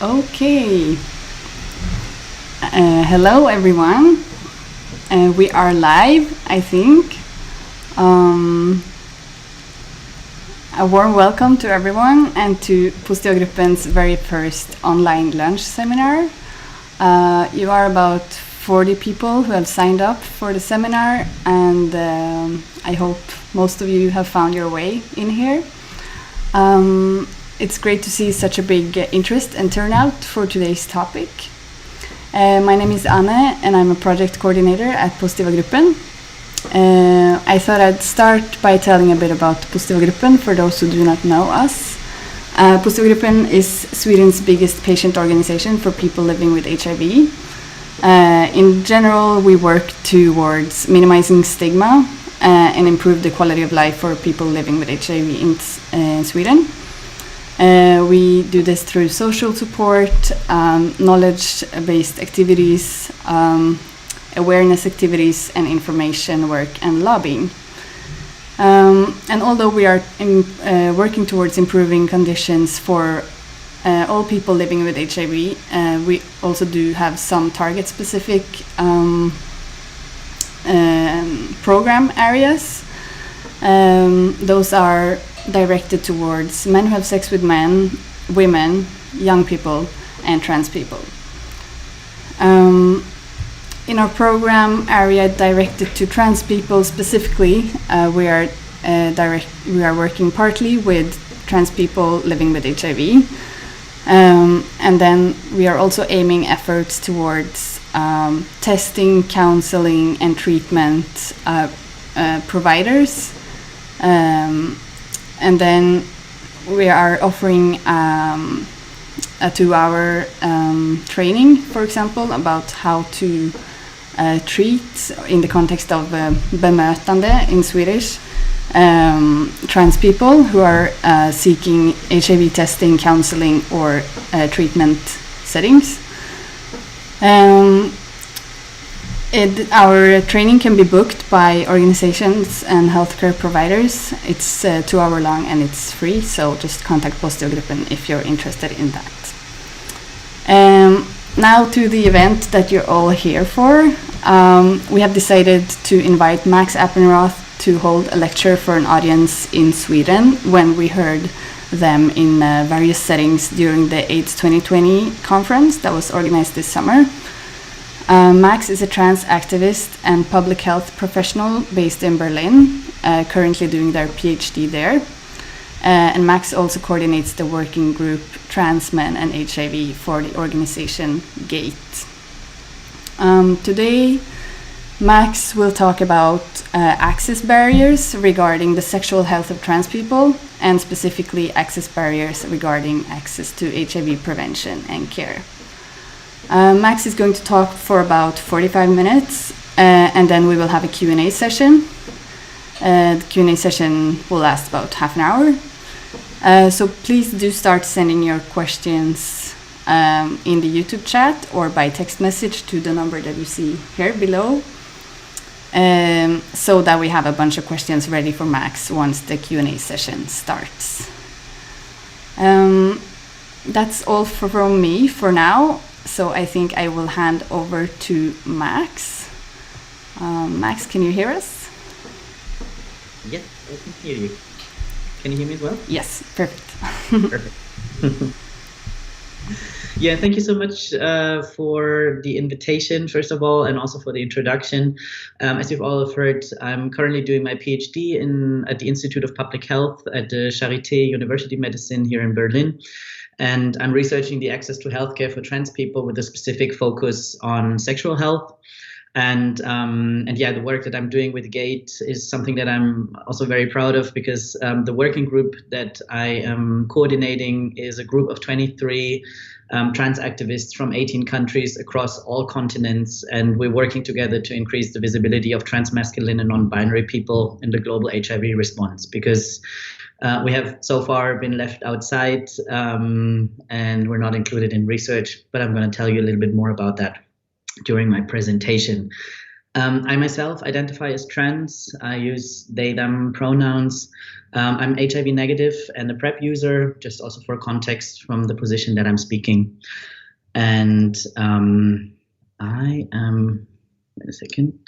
Okay. Hello, everyone. We are live, I think. Um, a warm welcome to everyone and to Posithiva Gruppen's very first online lunch seminar. You are about 40 people who have signed up for the seminar, and I hope most of you have found your way in here. It's great to see such a big interest and turnout for today's topic. My name is Anne, and I'm a project coordinator at Posithiva Gruppen. I thought I'd start by telling a bit about Posithiva Gruppen for those who do not know us. Posithiva Gruppen is Sweden's biggest patient organization for people living with HIV. In general, we work towards minimizing stigma and improve the quality of life for people living with HIV in Sweden. We do this through social support, knowledge-based activities, awareness activities, and information work and lobbying. And although we are working towards improving conditions for all people living with HIV, we also do have some target-specific program areas. Those are directed towards men who have sex with men, women, young people, and trans people. In our program area directed to trans people specifically, we are working partly with trans people living with HIV, and then we are also aiming efforts towards testing, counseling, and treatment providers. And then we are offering a 2-hour training, for example, about how to treat, in the context of bemötande in Swedish, trans people who are seeking HIV testing, counseling, or treatment settings. Our training can be booked by organizations and healthcare providers. It's 2 hours long and it's free, so just contact Posithiva Gruppen if you're interested in that. Now to the event that you're all here for. We have decided to invite Max Appenroth to hold a lecture for an audience in Sweden when we heard them in various settings during the AIDS 2020 conference that was organized this summer. Max is a trans activist and public health professional based in Berlin, currently doing their PhD there. And Max also coordinates the working group Trans Men and HIV for the organization GATE. Today, Max will talk about access barriers regarding the sexual health of trans people, and specifically access barriers regarding access to HIV prevention and care. Max is going to talk for about 45 minutes, and then we will have a Q&A session. The Q&A session will last about half an hour. So please do start sending your questions in the YouTube chat or by text message to the number that you see here below, so that we have a bunch of questions ready for Max once the Q&A session starts. That's all from me for now. So I think I will hand over to Max. Max, can you hear us? Yes, I can hear you. Can you hear me as well? Yes, perfect. Perfect. Yeah, thank you so much for the invitation, first of all, and also for the introduction. As you've all have heard, I'm currently doing my PhD at the Institute of Public Health at the Charité University Medicine here in Berlin. And I'm researching the access to healthcare for trans people with a specific focus on sexual health. And yeah, the work that I'm doing with GATE is something that I'm also very proud of, because the working group that I am coordinating is a group of 23 trans activists from 18 countries across all continents. And we're working together to increase the visibility of trans masculine and non-binary people in the global HIV response, because we have so far been left outside and we're not included in research, but I'm going to tell you a little bit more about that during my presentation. I myself identify as trans. I use they, them pronouns. I'm HIV negative and a PrEP user, just also for context from the position that I'm speaking. And I am, wait a second.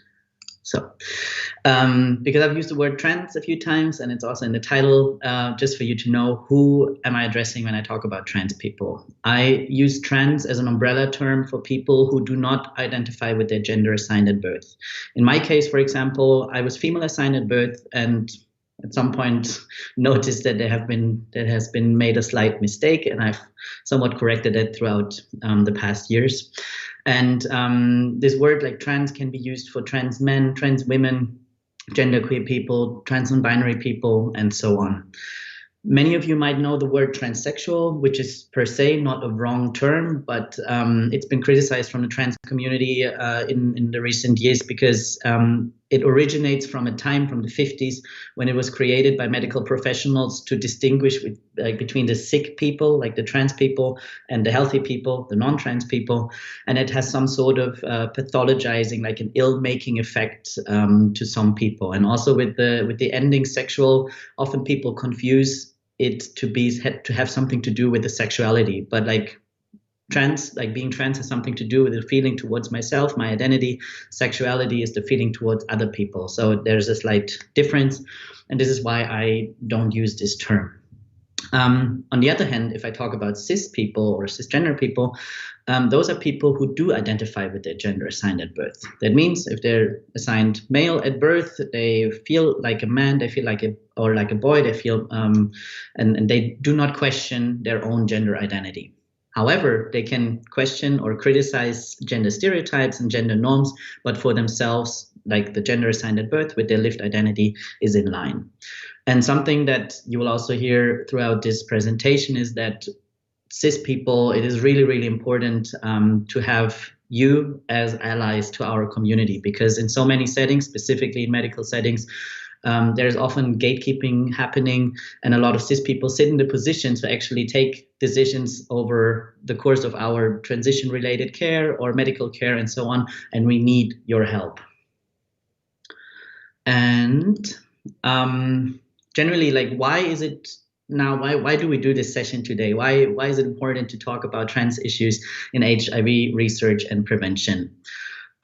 So, because I've used the word trans a few times and it's also in the title, just for you to know who am I addressing when I talk about trans people. I use trans as an umbrella term for people who do not identify with their gender assigned at birth. In my case, for example, I was female assigned at birth and at some point noticed that there has been made a slight mistake, and I've somewhat corrected it throughout the past years. And this word like trans can be used for trans men, trans women, genderqueer people, trans non-binary people, and so on. Many of you might know the word transsexual, which is per se not a wrong term, but it's been criticized from the trans community in the recent years because it originates from a time from the 50s when it was created by medical professionals to distinguish between the sick people, like the trans people, and the healthy people, the non-trans people. And it has some sort of pathologizing, like an ill-making effect to some people. And also with the ending sexual, often people confuse it to have something to do with the sexuality, but like trans, like being trans has something to do with the feeling towards myself, my identity. Sexuality is the feeling towards other people. So there's a slight difference, and this is why I don't use this term. On the other hand, if I talk about cis people or cisgender people, those are people who do identify with their gender assigned at birth. That means if they're assigned male at birth, they feel like a man, they feel like a boy, they feel, and they do not question their own gender identity. However, they can question or criticize gender stereotypes and gender norms, but for themselves, like the gender assigned at birth with their lived identity is in line. And something that you will also hear throughout this presentation is that cis people, it is really, really important to have you as allies to our community, because in so many settings, specifically in medical settings, there's often gatekeeping happening, and a lot of cis people sit in the position to actually take decisions over the course of our transition-related care or medical care and so on, and we need your help. And generally, like, why is it now, why do we do this session today? Why is it important to talk about trans issues in HIV research and prevention?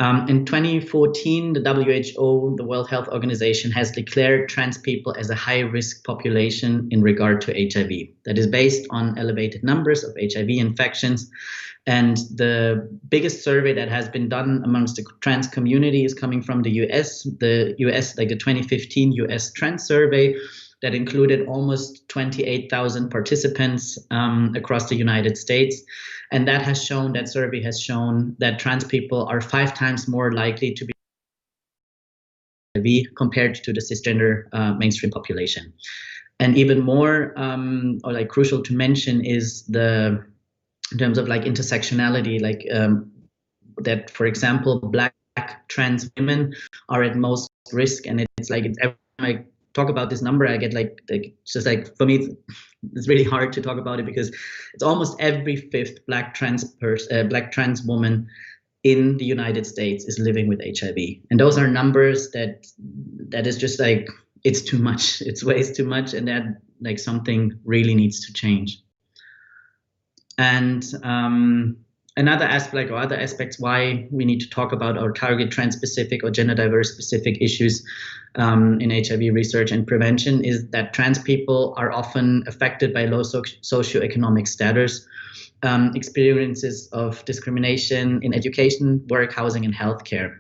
In 2014, the WHO, the World Health Organization, has declared trans people as a high-risk population in regard to HIV. That is based on elevated numbers of HIV infections. And the biggest survey that has been done amongst the trans community is coming from the US, like the 2015 US Trans Survey, that included almost 28,000 participants across the United States. And that survey has shown that trans people are 5 times more likely to be HIV compared to the cisgender mainstream population. And even more, or like crucial to mention, is in terms of like intersectionality, like that, for example, Black trans women are at most risk. And it's like, every time I talk about this number, I get like just like, for me, it's really hard to talk about it because it's almost every 5th Black trans woman in the United States is living with HIV. And those are numbers that is just like, it's too much. It's way too much. And that like something really needs to change. And another aspect or other aspects why we need to talk about our target trans-specific or gender diverse specific issues in HIV research and prevention is that trans people are often affected by low socioeconomic status, experiences of discrimination in education, work, housing, and healthcare.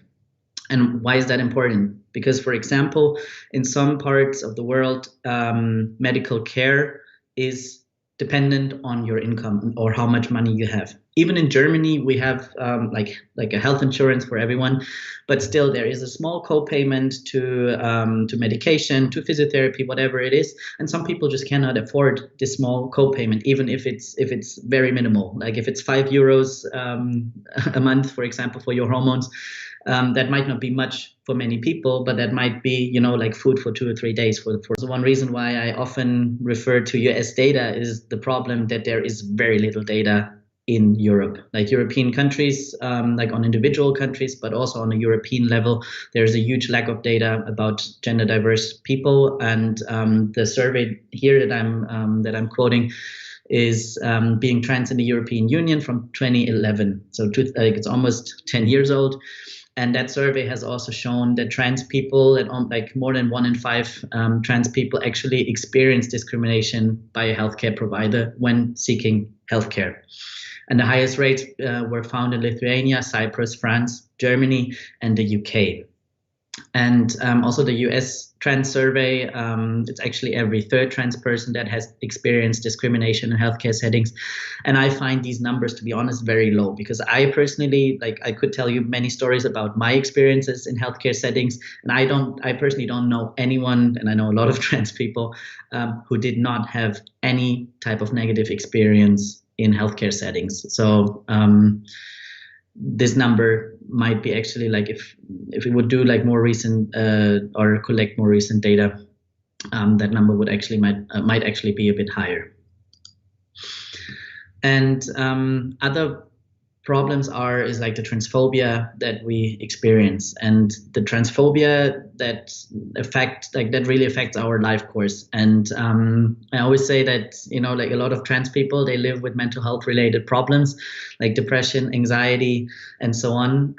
And why is that important? Because, for example, in some parts of the world, medical care is dependent on your income or how much money you have. Even in Germany, we have like a health insurance for everyone, but still there is a small co-payment to medication, to physiotherapy, whatever it is. And some people just cannot afford this small co-payment, even if it's very minimal. Like if it's €5 a month, for example, for your hormones, that might not be much for many people, but that might be, like food for 2 or 3 days. So one reason why I often refer to US data is the problem that there is very little data in Europe, like European countries, like on individual countries, but also on a European level. There's a huge lack of data about gender diverse people, and the survey here that I'm quoting is Being Trans in the European Union from 2011. So it's almost 10 years old. And that survey has also shown that trans people, and like more than 1 in 5 trans people actually experience discrimination by a healthcare provider when seeking healthcare. And the highest rates were found in Lithuania, Cyprus, France, Germany, and the UK. And also the US trans survey, it's actually every third trans person that has experienced discrimination in healthcare settings. And I find these numbers, to be honest, very low, because I personally, like, I could tell you many stories about my experiences in healthcare settings. And I personally don't know anyone, and I know a lot of trans people who did not have any type of negative experience in healthcare settings. So this number might be actually, like, if we would do like more recent or collect more recent data, that number would actually might actually be a bit higher. And other problems is like the transphobia that we experience, and the transphobia that really affects our life course. And I always say that, you know, like a lot of trans people, they live with mental health related problems like depression, anxiety, and so on.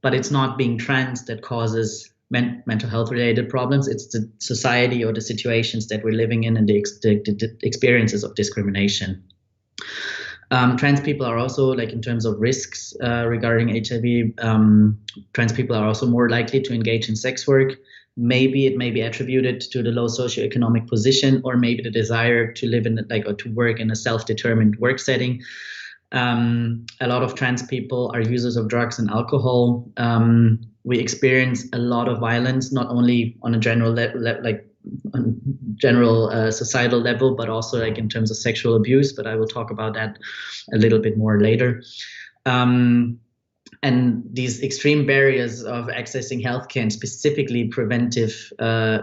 But it's not being trans that causes mental health related problems. It's the society or the situations that we're living in and the experiences of discrimination. Trans people are also, like, in terms of risks regarding HIV, trans people are also more likely to engage in sex work. Maybe it may be attributed to the low socioeconomic position, or maybe the desire to live in, like, or to work in a self-determined work setting. A lot of trans people are users of drugs and alcohol. We experience a lot of violence, not only on a general societal level, but also like in terms of sexual abuse. But I will talk about that a little bit more later. And these extreme barriers of accessing healthcare, and specifically preventive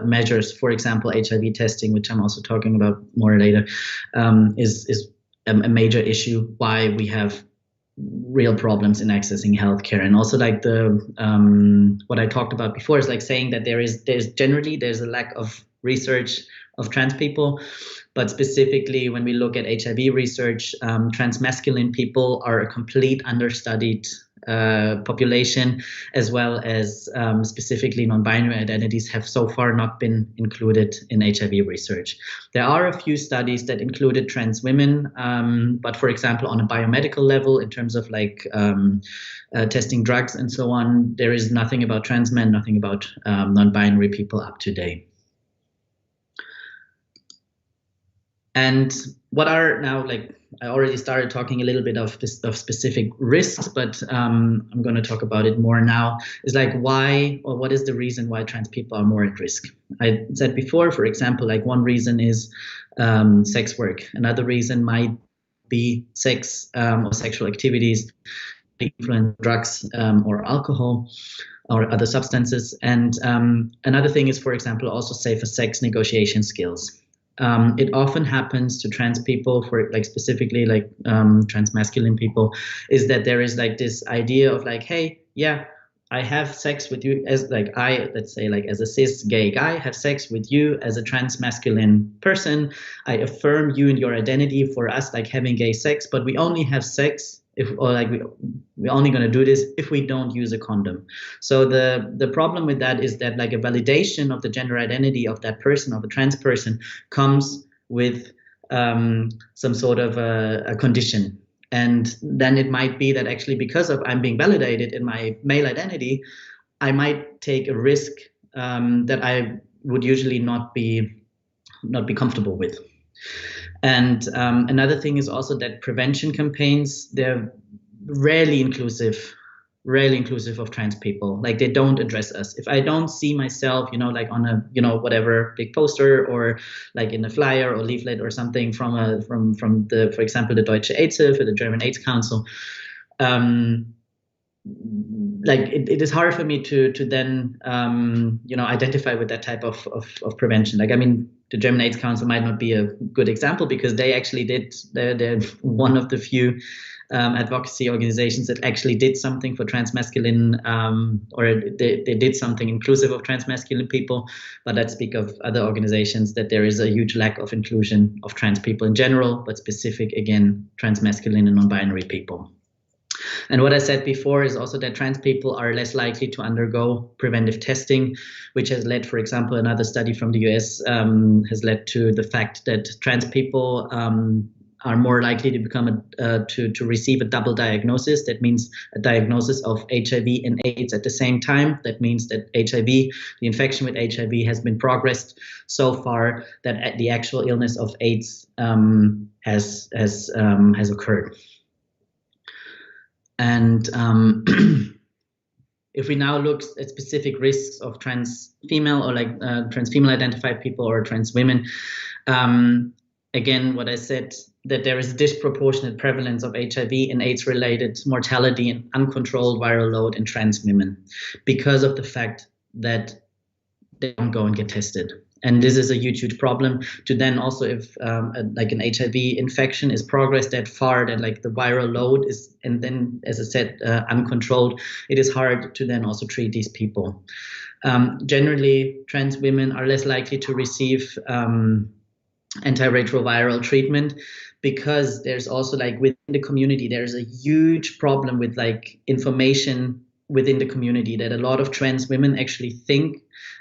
measures, for example, HIV testing, which I'm also talking about more later, is a major issue why we have real problems in accessing healthcare. And also, like, what I talked about before is like saying that there's a lack of research of trans people, but specifically when we look at HIV research, transmasculine people are a complete understudied population, as well as specifically non-binary identities have so far not been included in HIV research. There are a few studies that included trans women, but for example, on a biomedical level, in terms of like testing drugs and so on, there is nothing about trans men, nothing about non-binary people up to date. And what are now, like, I already started talking a little bit of specific risks, but I'm going to talk about it more now, is like why, or what is the reason why trans people are more at risk. I said before, for example, like one reason is sex work. Another reason might be sex or sexual activities, influence drugs or alcohol or other substances. And another thing is, for example, also safer sex negotiation skills. It often happens to trans people, for like specifically like transmasculine people, is that there is like this idea of like, hey, yeah, I have sex with you as like let's say like as a cis gay guy, have sex with you as a transmasculine person. I affirm you and your identity for us like having gay sex, but we only have sex we're only going to do this if we don't use a condom. So the problem with that is that like a validation of the gender identity of that person, of a trans person, comes with some sort of a condition. And then it might be that actually because of I'm being validated in my male identity, I might take a risk that I would usually not be comfortable with. And another thing is also that prevention campaigns, they're rarely inclusive of trans people. Like they don't address us. If I don't see myself, like on a, whatever big poster or like in a flyer or leaflet or something from the, for example, the Deutsche AIDS-Hilfe, the German AIDS Council, like it is hard for me to then identify with that type of prevention. Like, I mean, the German AIDS Council might not be a good example, because they actually did, they're one of the few advocacy organizations that actually did something for transmasculine, or they did something inclusive of transmasculine people. But let's speak of other organizations that there is a huge lack of inclusion of trans people in general, but specific, again, transmasculine and non-binary people. And what I said before is also that trans people are less likely to undergo preventive testing, which has led, for example, another study from the US has led to the fact that trans people are more likely to become to receive a double diagnosis. That means a diagnosis of HIV and AIDS at the same time. That means that HIV, the infection with HIV, has been progressed so far that the actual illness of AIDS has occurred. And if we now look at specific risks of trans female, or like trans female identified people or trans women, again, what I said, that there is a disproportionate prevalence of HIV and AIDS related mortality and uncontrolled viral load in trans women, because of the fact that they don't go and get tested. And this is a huge problem. To then also, if like an HIV infection is progressed that far, that like the viral load is, and then, as I said, uncontrolled, it is hard to then also treat these people. Generally, trans women are less likely to receive antiretroviral treatment, because there's also, like, within the community, there's a huge problem with like information within the community, that a lot of trans women actually think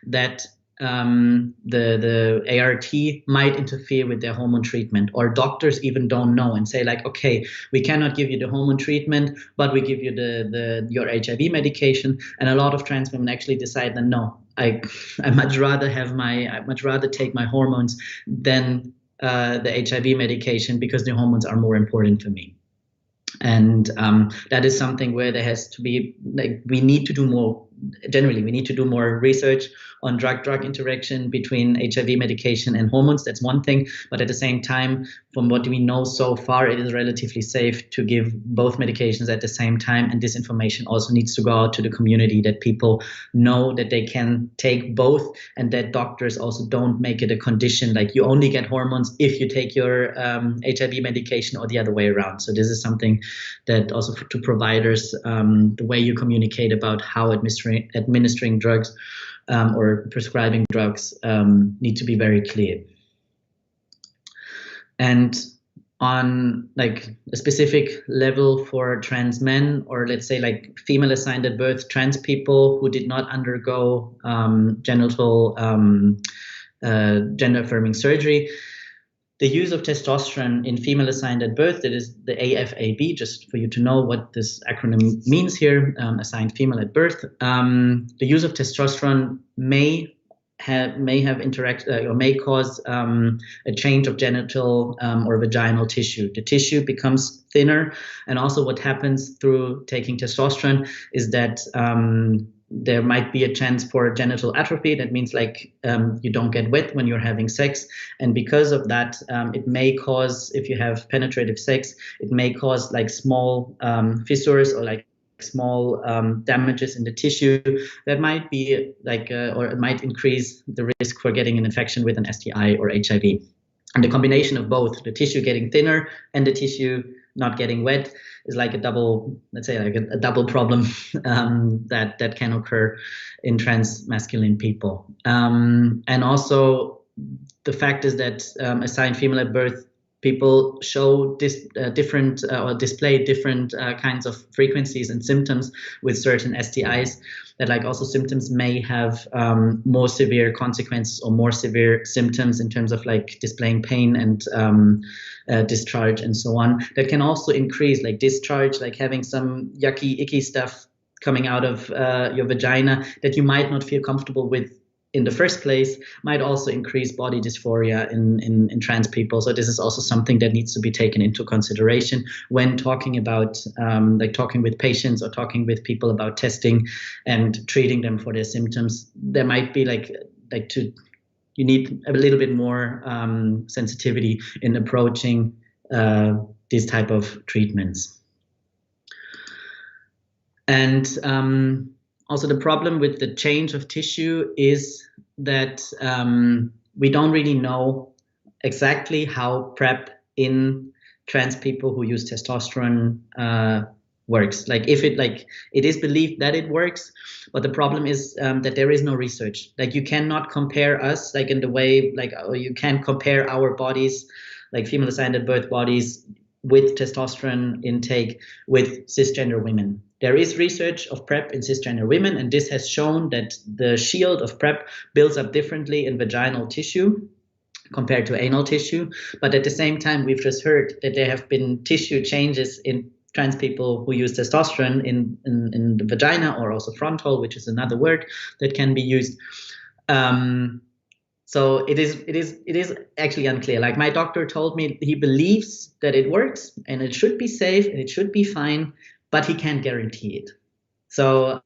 that the ART might interfere with their hormone treatment, or doctors even don't know and say like, okay, we cannot give you the hormone treatment, but we give you your HIV medication. And a lot of trans women actually decide that no, I much rather take my hormones than the HIV medication, because the hormones are more important for me. And that is something where there has to be, like, we need to do more research on drug-drug interaction between HIV medication and hormones. That's one thing. But at the same time, from what we know so far, it is relatively safe to give both medications at the same time. And this information also needs to go out to the community, that people know that they can take both, and that doctors also don't make it a condition, like you only get hormones if you take your HIV medication, or the other way around. So this is something that also to providers, the way you communicate about how administering drugs or prescribing drugs need to be very clear. And on like a specific level for trans men, or let's say like female assigned at birth trans people who did not undergo genital gender affirming surgery, the use of testosterone in female assigned at birth, that is the AFAB, just for you to know what this acronym means here, assigned female at birth. The use of testosterone may cause a change of genital or vaginal tissue. The tissue becomes thinner, and also what happens through taking testosterone is that there might be a chance for genital atrophy. That means like you don't get wet when you're having sex. And because of that, it may cause, if you have penetrative sex, it may cause like small fissures or like small damages in the tissue that might be like, or it might increase the risk for getting an infection with an STI or HIV. And the combination of both, the tissue getting thinner and the tissue not getting wet, is like a double, let's say like a double problem that can occur in trans masculine people. And also the fact is that assigned female at birth people show different or display different kinds of frequencies and symptoms with certain STIs, that like also symptoms may have more severe consequences or more severe symptoms in terms of like displaying pain and discharge and so on. That can also increase like discharge, like having some yucky, icky stuff coming out of your vagina that you might not feel comfortable with in the first place, might also increase body dysphoria in trans people. So this is also something that needs to be taken into consideration when talking about like talking with patients or talking with people about testing and treating them for their symptoms. There might be you need a little bit more sensitivity in approaching these type of treatments. And also the problem with the change of tissue is that we don't really know exactly how PrEP in trans people who use testosterone works. Like if it is believed that it works, but the problem is that there is no research. Like you cannot compare us like in the way or you can't compare our bodies, like female assigned at birth bodies with testosterone intake with cisgender women. There is research of PrEP in cisgender women, and this has shown that the shield of PrEP builds up differently in vaginal tissue compared to anal tissue. But at the same time, we've just heard that there have been tissue changes in trans people who use testosterone in the vagina, or also frontal, which is another word that can be used. So it is actually unclear. Like my doctor told me he believes that it works and it should be safe and it should be fine, but he can't guarantee it. So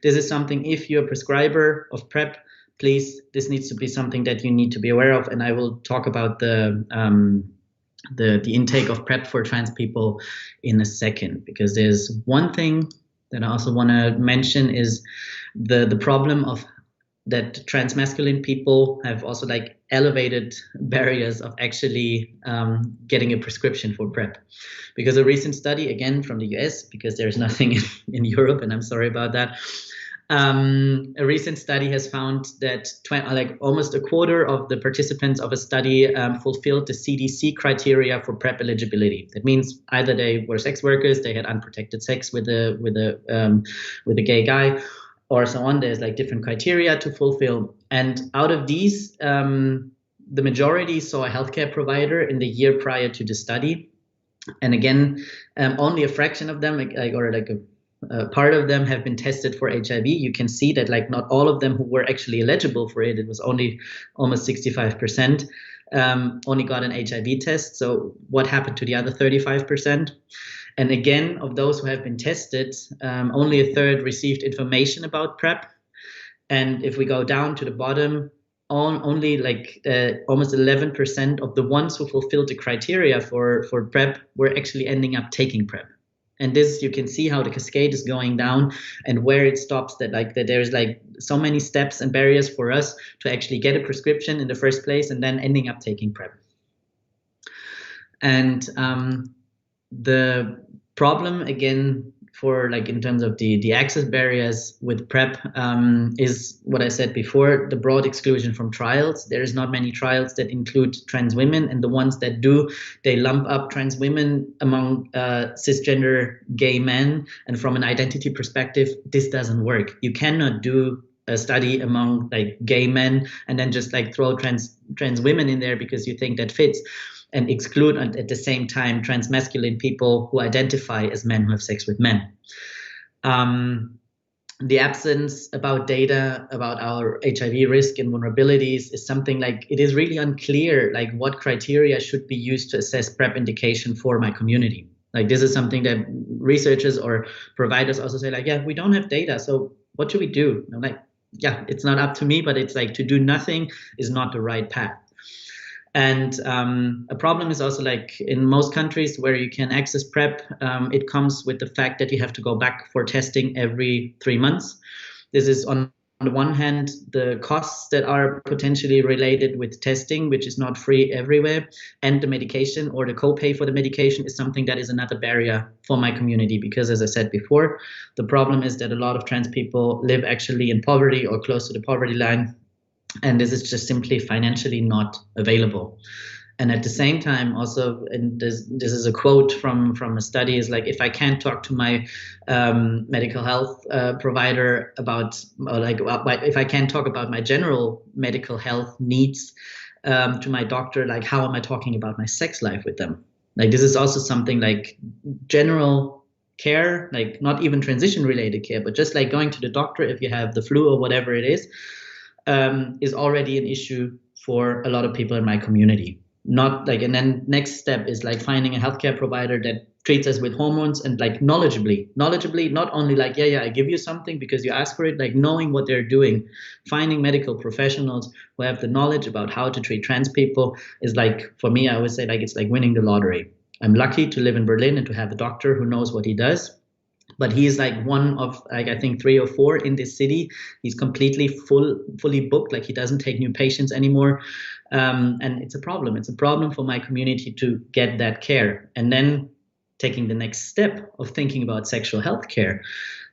this is something, if you're a prescriber of PrEP, please, this needs to be something that you need to be aware of. And I will talk about the intake of PrEP for trans people in a second, because there's one thing that I also want to mention is the problem of that transmasculine people have also like elevated barriers of actually getting a prescription for PrEP. Because a recent study, again from the US, because there's nothing in Europe, and I'm sorry about that, a recent study has found that almost a quarter of the participants of a study fulfilled the CDC criteria for PrEP eligibility. That means either they were sex workers, they had unprotected sex with a gay guy, or so on. There's like different criteria to fulfill. And out of these, the majority saw a healthcare provider in the year prior to the study. And again, only a fraction of them, a part of them have been tested for HIV. You can see that like not all of them who were actually eligible for it, it was only almost 65%, only got an HIV test. So what happened to the other 35%? And again, of those who have been tested, only a third received information about PrEP. And if we go down to the bottom, only almost 11% of the ones who fulfilled the criteria for PrEP were actually ending up taking PrEP. And this, you can see how the cascade is going down and where it stops, that there's like so many steps and barriers for us to actually get a prescription in the first place and then ending up taking PrEP. And the problem, again, for like in terms of the access barriers with PrEP is what I said before, the broad exclusion from trials. There's not many trials that include trans women, and the ones that do, they lump up trans women among cisgender gay men. And from an identity perspective, this doesn't work. You cannot do a study among like gay men and then just like throw trans women in there because you think that fits, and exclude at the same time transmasculine people who identify as men who have sex with men. The absence about data about our HIV risk and vulnerabilities is something like, it is really unclear like what criteria should be used to assess PrEP indication for my community. Like this is something that researchers or providers also say like, yeah, we don't have data, so what should we do? And I'm like, yeah, it's not up to me, but it's like to do nothing is not the right path. And a problem is also like in most countries where you can access PrEP, it comes with the fact that you have to go back for testing every 3 months. This is on the one hand, the costs that are potentially related with testing, which is not free everywhere, and the medication or the copay for the medication is something that is another barrier for my community. Because as I said before, the problem is that a lot of trans people live actually in poverty or close to the poverty line. And this is just simply financially not available. And at the same time, also, and this is a quote from a study, is like, if I can't talk to my medical health provider about, if I can't talk about my general medical health needs to my doctor, like how am I talking about my sex life with them? Like this is also something like general care, like not even transition related care, but just like going to the doctor if you have the flu or whatever it is already an issue for a lot of people in my community. Not like, and then next step is like finding a healthcare provider that treats us with hormones and like knowledgeably, not only like, yeah, I give you something because you ask for it, like knowing what they're doing. Finding medical professionals who have the knowledge about how to treat trans people is like, for me, I always say like, it's like winning the lottery. I'm lucky to live in Berlin and to have a doctor who knows what he does. but he is like one of like I think 3 or 4 in this city. He's completely fully booked. Like he doesn't take new patients anymore, and it's a problem. It's a problem for my community to get that care. And then taking the next step of thinking about sexual health care,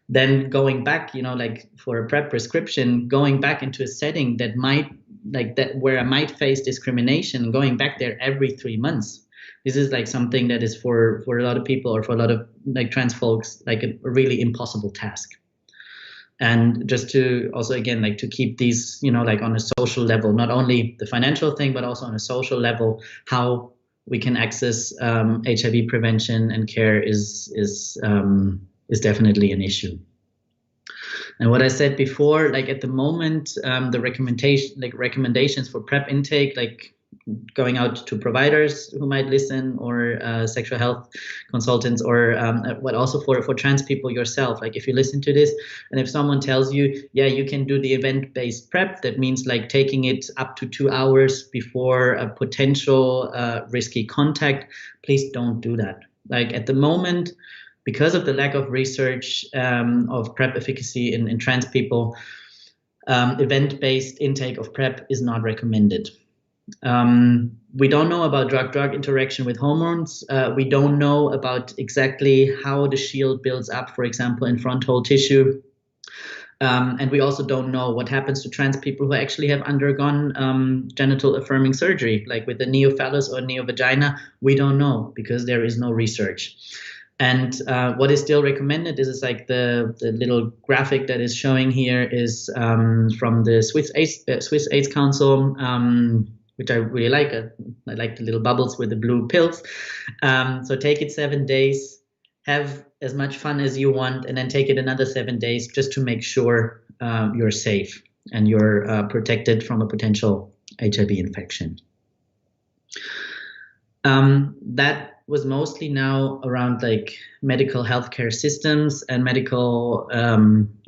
then going back, like for a PrEP prescription, going back into a setting that might like that where I might face discrimination, going back there every 3 months. This is like something that is for a lot of people, or for a lot of like trans folks, like a really impossible task. And just to also, again, like to keep these, like on a social level, not only the financial thing, but also on a social level, how we can access HIV prevention and care is definitely an issue. And what I said before, like at the moment, the recommendations for PrEP intake, like going out to providers who might listen, or sexual health consultants, or but also for trans people yourself. Like if you listen to this, and if someone tells you, yeah, you can do the event-based PrEP, that means like taking it up to 2 hours before a potential risky contact, please don't do that. Like at the moment, because of the lack of research of PrEP efficacy in trans people, event-based intake of PrEP is not recommended. We don't know about drug-drug interaction with hormones. We don't know about exactly how the shield builds up, for example, in frontal tissue. And we also don't know what happens to trans people who actually have undergone genital affirming surgery, like with the neophallus or neovagina. We don't know because there is no research. And what is still recommended, this is like the little graphic that is showing here, is from the Swiss AIDS Council, which I really like. I like the little bubbles with the blue pills. So take it 7 days, have as much fun as you want, and then take it another 7 days just to make sure you're safe and you're protected from a potential HIV infection. That was mostly now around like medical healthcare systems and medical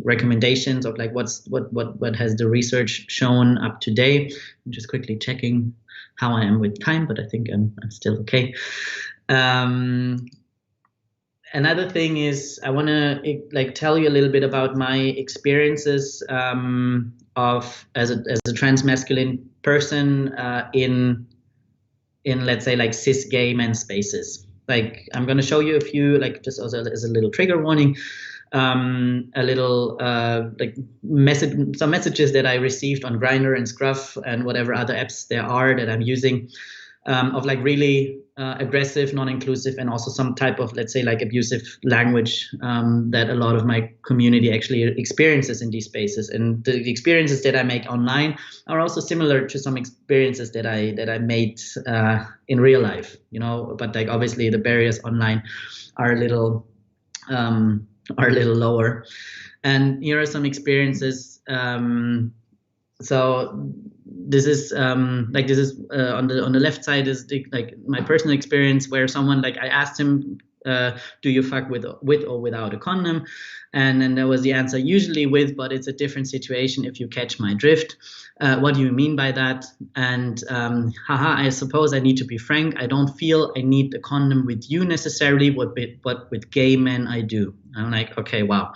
recommendations of like what has the research shown up to date. I'm just quickly checking how I am with time, but I think I'm still okay. Another thing is I want to like tell you a little bit about my experiences of as a trans masculine person in let's say like cis gay men spaces. Like I'm going to show you a few, like just as a little trigger warning, a little like some messages that I received on Grindr and Scruff and whatever other apps there are that I'm using, of like really aggressive, non-inclusive, and also some type of, let's say, like abusive language that a lot of my community actually experiences in these spaces. And the experiences that I make online are also similar to some experiences that I made in real life, but like obviously the barriers online are a little lower. And here are some experiences. So this is on the left side is like my personal experience, where someone, like I asked him, do you fuck with or without a condom? And then there was the answer, usually with, but it's a different situation if you catch my drift. What do you mean by that? And I suppose I need to be frank. I don't feel I need a condom with you necessarily, but with gay men I do. I'm like, okay, wow.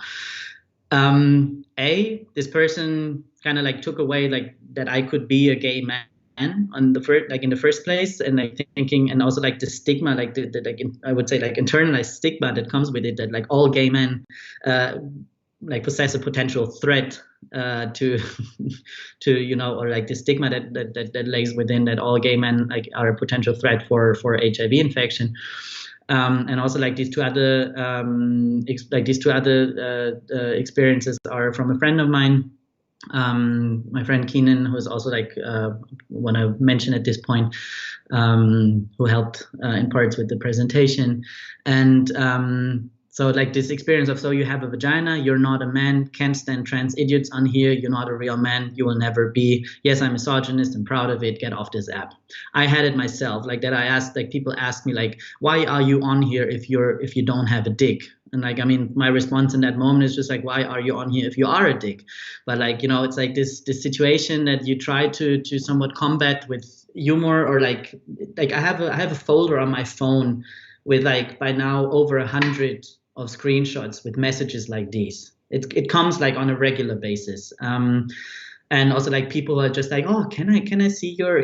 This person kind of like took away like that I could be a gay man in the first place, and like thinking, and also like the stigma, like I would say like internalized stigma that comes with it, that like all gay men like possess a potential threat to or like the stigma that lays within that all gay men like are a potential threat for HIV infection. And also like these two other experiences are from a friend of mine, my friend Keenan, who's also like one I mentioned at this point, who helped in parts with the presentation. And so like this experience of, so you have a vagina, you're not a man, can't stand trans idiots on here, you're not a real man, you will never be. Yes, I'm misogynist and proud of it, get off this app. I had it myself, like that. I asked, like people ask me like, why are you on here if you don't have a dick? And like, I mean, my response in that moment is just like, why are you on here if you are a dick? But like, it's like this situation that you try to somewhat combat with humor, or like I have a folder on my phone with like by now over 100 of screenshots with messages like these. It comes like on a regular basis. And also like people are just like, oh, can I see your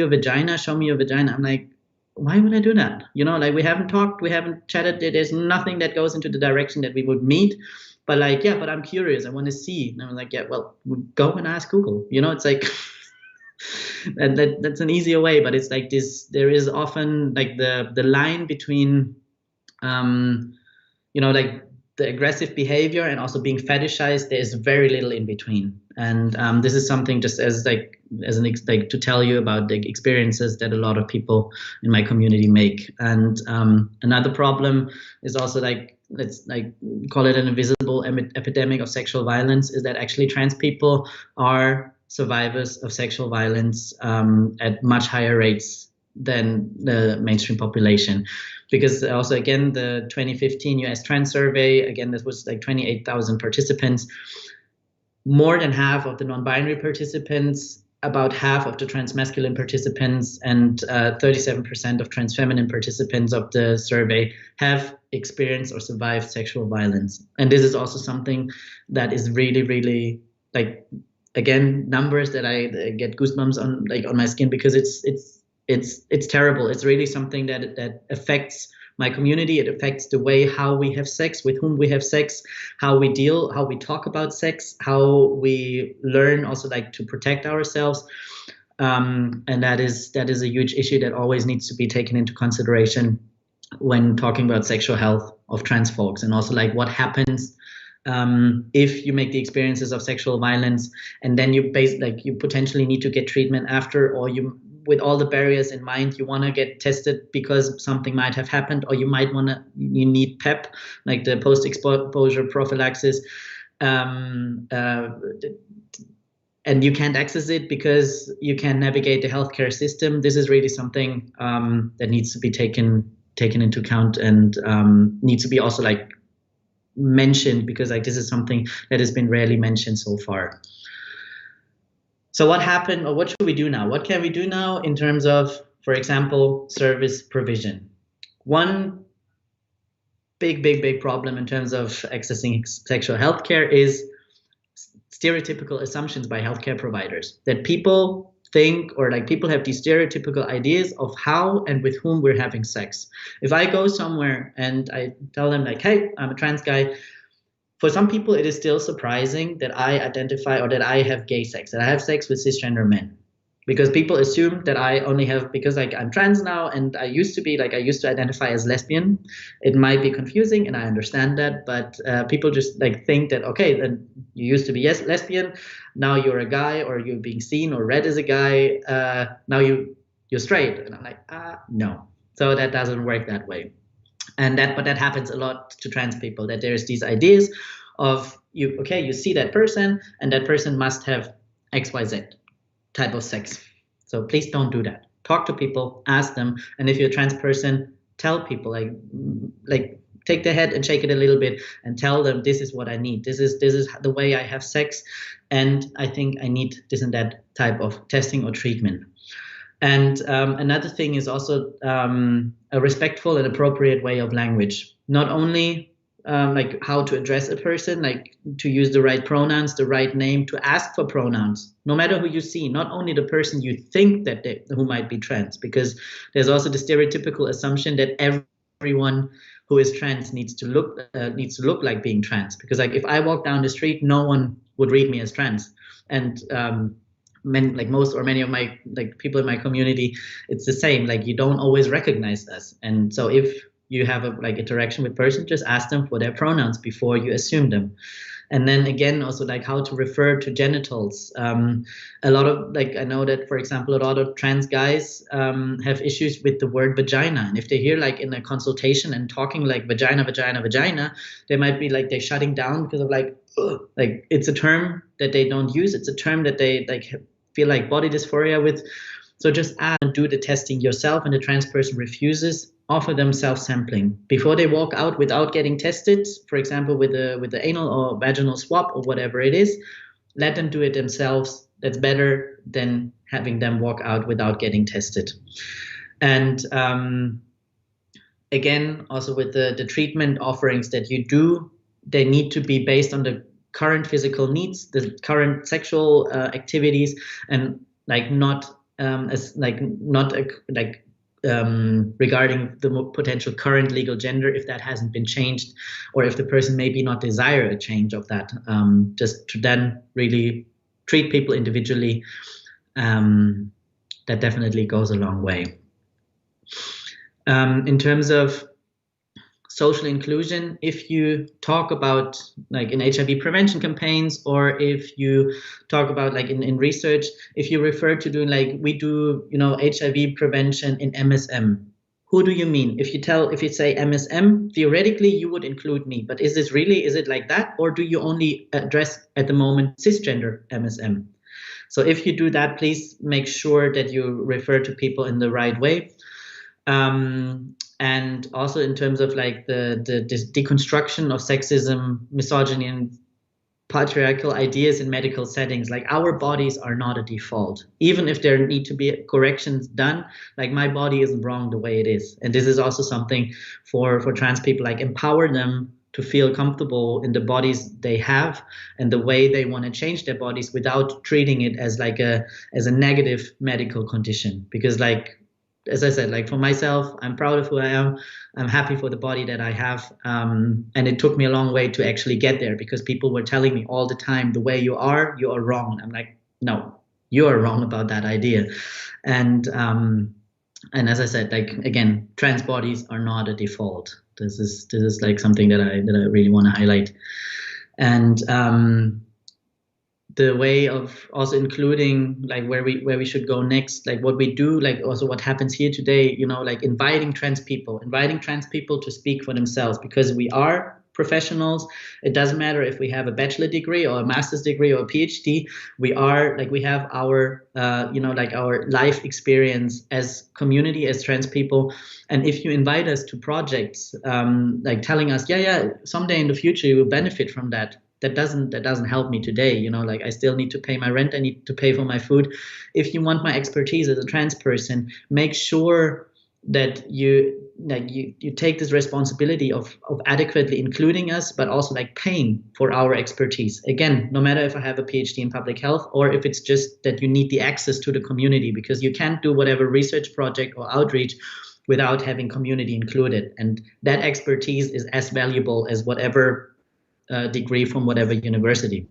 vagina? Show me your vagina. I'm like, why would I do that? You know, like we haven't talked, we haven't chatted. There's nothing that goes into the direction that we would meet. But like, yeah, but I'm curious. I want to see. And I'm like, yeah, well, go and ask Google. You know, it's like that's an easier way. But it's like this. There is often like the line between, you know, like the aggressive behavior and also being fetishized. There's very little in between. And this is something just as like to tell you about the experiences that a lot of people in my community make. And another problem is also like, let's like call it an invisible epidemic of sexual violence, is that actually trans people are survivors of sexual violence at much higher rates than the mainstream population. Because also, again, the 2015 US Trans Survey, again, this was like 28,000 participants. More than half of the non-binary participants, about half of the trans-masculine participants, and 37% of trans-feminine participants of the survey have experienced or survived sexual violence. And this is also something that is really, really, like, again, numbers that I get goosebumps on, like on my skin, because it's terrible. It's really something that affects my community. It affects the way how we have sex, with whom we have sex, how we deal, how we talk about sex, how we learn also like to protect ourselves. And that is a huge issue that always needs to be taken into consideration when talking about sexual health of trans folks, and also like what happens if you make the experiences of sexual violence and then you potentially need to get treatment after, or you, with all the barriers in mind, you want to get tested because something might have happened, or you need PEP, like the post-exposure prophylaxis, and you can't access it because you can't navigate the healthcare system. This is really something that needs to be taken into account, and needs to be also like mentioned, because like this is something that has been rarely mentioned so far. So what happened, or what should we do now? What can we do now in terms of, for example, service provision? One big problem in terms of accessing sexual health care is stereotypical assumptions by healthcare providers, that people think, or like people have these stereotypical ideas of how and with whom we're having sex. If I go somewhere and I tell them like, hey, I'm a trans guy, for some people, it is still surprising that I identify, or that I have gay sex, that I have sex with cisgender men, because people assume that I only have, because like I'm trans now, and I used to identify as lesbian. It might be confusing, and I understand that, but people just like think that, okay, then you used to be lesbian, now you're a guy, or you're being seen or read as a guy, now you're straight, and I'm like, no. So that doesn't work that way. But that happens a lot to trans people, that there's these ideas of you see that person, and that person must have XYZ type of sex. So please don't do that. Talk to people, ask them, and if you're a trans person, tell people, like take their head and shake it a little bit and tell them, this is what I need. This is the way I have sex, and I think I need this and that type of testing or treatment. And another thing is also a respectful and appropriate way of language. Not only like how to address a person, like to use the right pronouns, the right name, to ask for pronouns, no matter who you see, not only the person you think who might be trans, because there's also the stereotypical assumption that everyone who is trans needs to look like being trans. Because like if I walk down the street, no one would read me as trans. And many of my like people in my community, it's the same. Like you don't always recognize us, and so if you have a like interaction with person, just ask them for their pronouns before you assume them. And then again, also like how to refer to genitals. A lot of like, I know that, for example, a lot of trans guys have issues with the word vagina, and if they hear like in a consultation and talking like vagina, they might be like they're shutting down because of like it's a term that they don't use. It's a term that they like feel like body dysphoria with. So just ask and do the testing yourself, and the trans person refuses, offer them self-sampling before they walk out without getting tested, for example with the anal or vaginal swab or whatever it is. Let them do it themselves. That's better than having them walk out without getting tested. And again, also with the treatment offerings that you do, they need to be based on the current physical needs, the current sexual activities, and like not as like not like regarding the potential current legal gender, if that hasn't been changed, or if the person maybe not desire a change of that, just to then really treat people individually. That definitely goes a long way. In terms of social inclusion, if you talk about like in HIV prevention campaigns, or if you talk about like in research, if you refer to doing like we do, HIV prevention in MSM, who do you mean? If you say MSM, theoretically you would include me, but is it like that? Or do you only address at the moment cisgender MSM? So if you do that, please make sure that you refer to people in the right way. And also in terms of like the deconstruction of sexism, misogyny, and patriarchal ideas in medical settings, like our bodies are not a default. Even if there need to be corrections done, like my body isn't wrong the way it is. And this is also something for trans people, like empower them to feel comfortable in the bodies they have and the way they want to change their bodies without treating it as like as a negative medical condition. Because like, as I said, like for myself, I'm proud of who I am. I'm happy for the body that I have. And it took me a long way to actually get there, because people were telling me all the time, the way you are wrong. I'm like, no, you are wrong about that idea. And as I said, like, again, trans bodies are not a default. This is like something that I really want to highlight. And the way of also including like where we should go next, like what we do, like also what happens here today, like inviting trans people to speak for themselves, because we are professionals. It doesn't matter if we have a bachelor degree or a master's degree or a PhD. We have our like our life experience as community, as trans people. And if you invite us to projects, like telling us, yeah, someday in the future you will benefit from that, that doesn't help me today. Like I still need to pay my rent, I need to pay for my food. If you want my expertise as a trans person, make sure that you take this responsibility of adequately including us, but also like paying for our expertise. Again, no matter if I have a PhD in public health or if it's just that you need the access to the community, because you can't do whatever research project or outreach without having community included. And that expertise is as valuable as whatever degree from whatever university.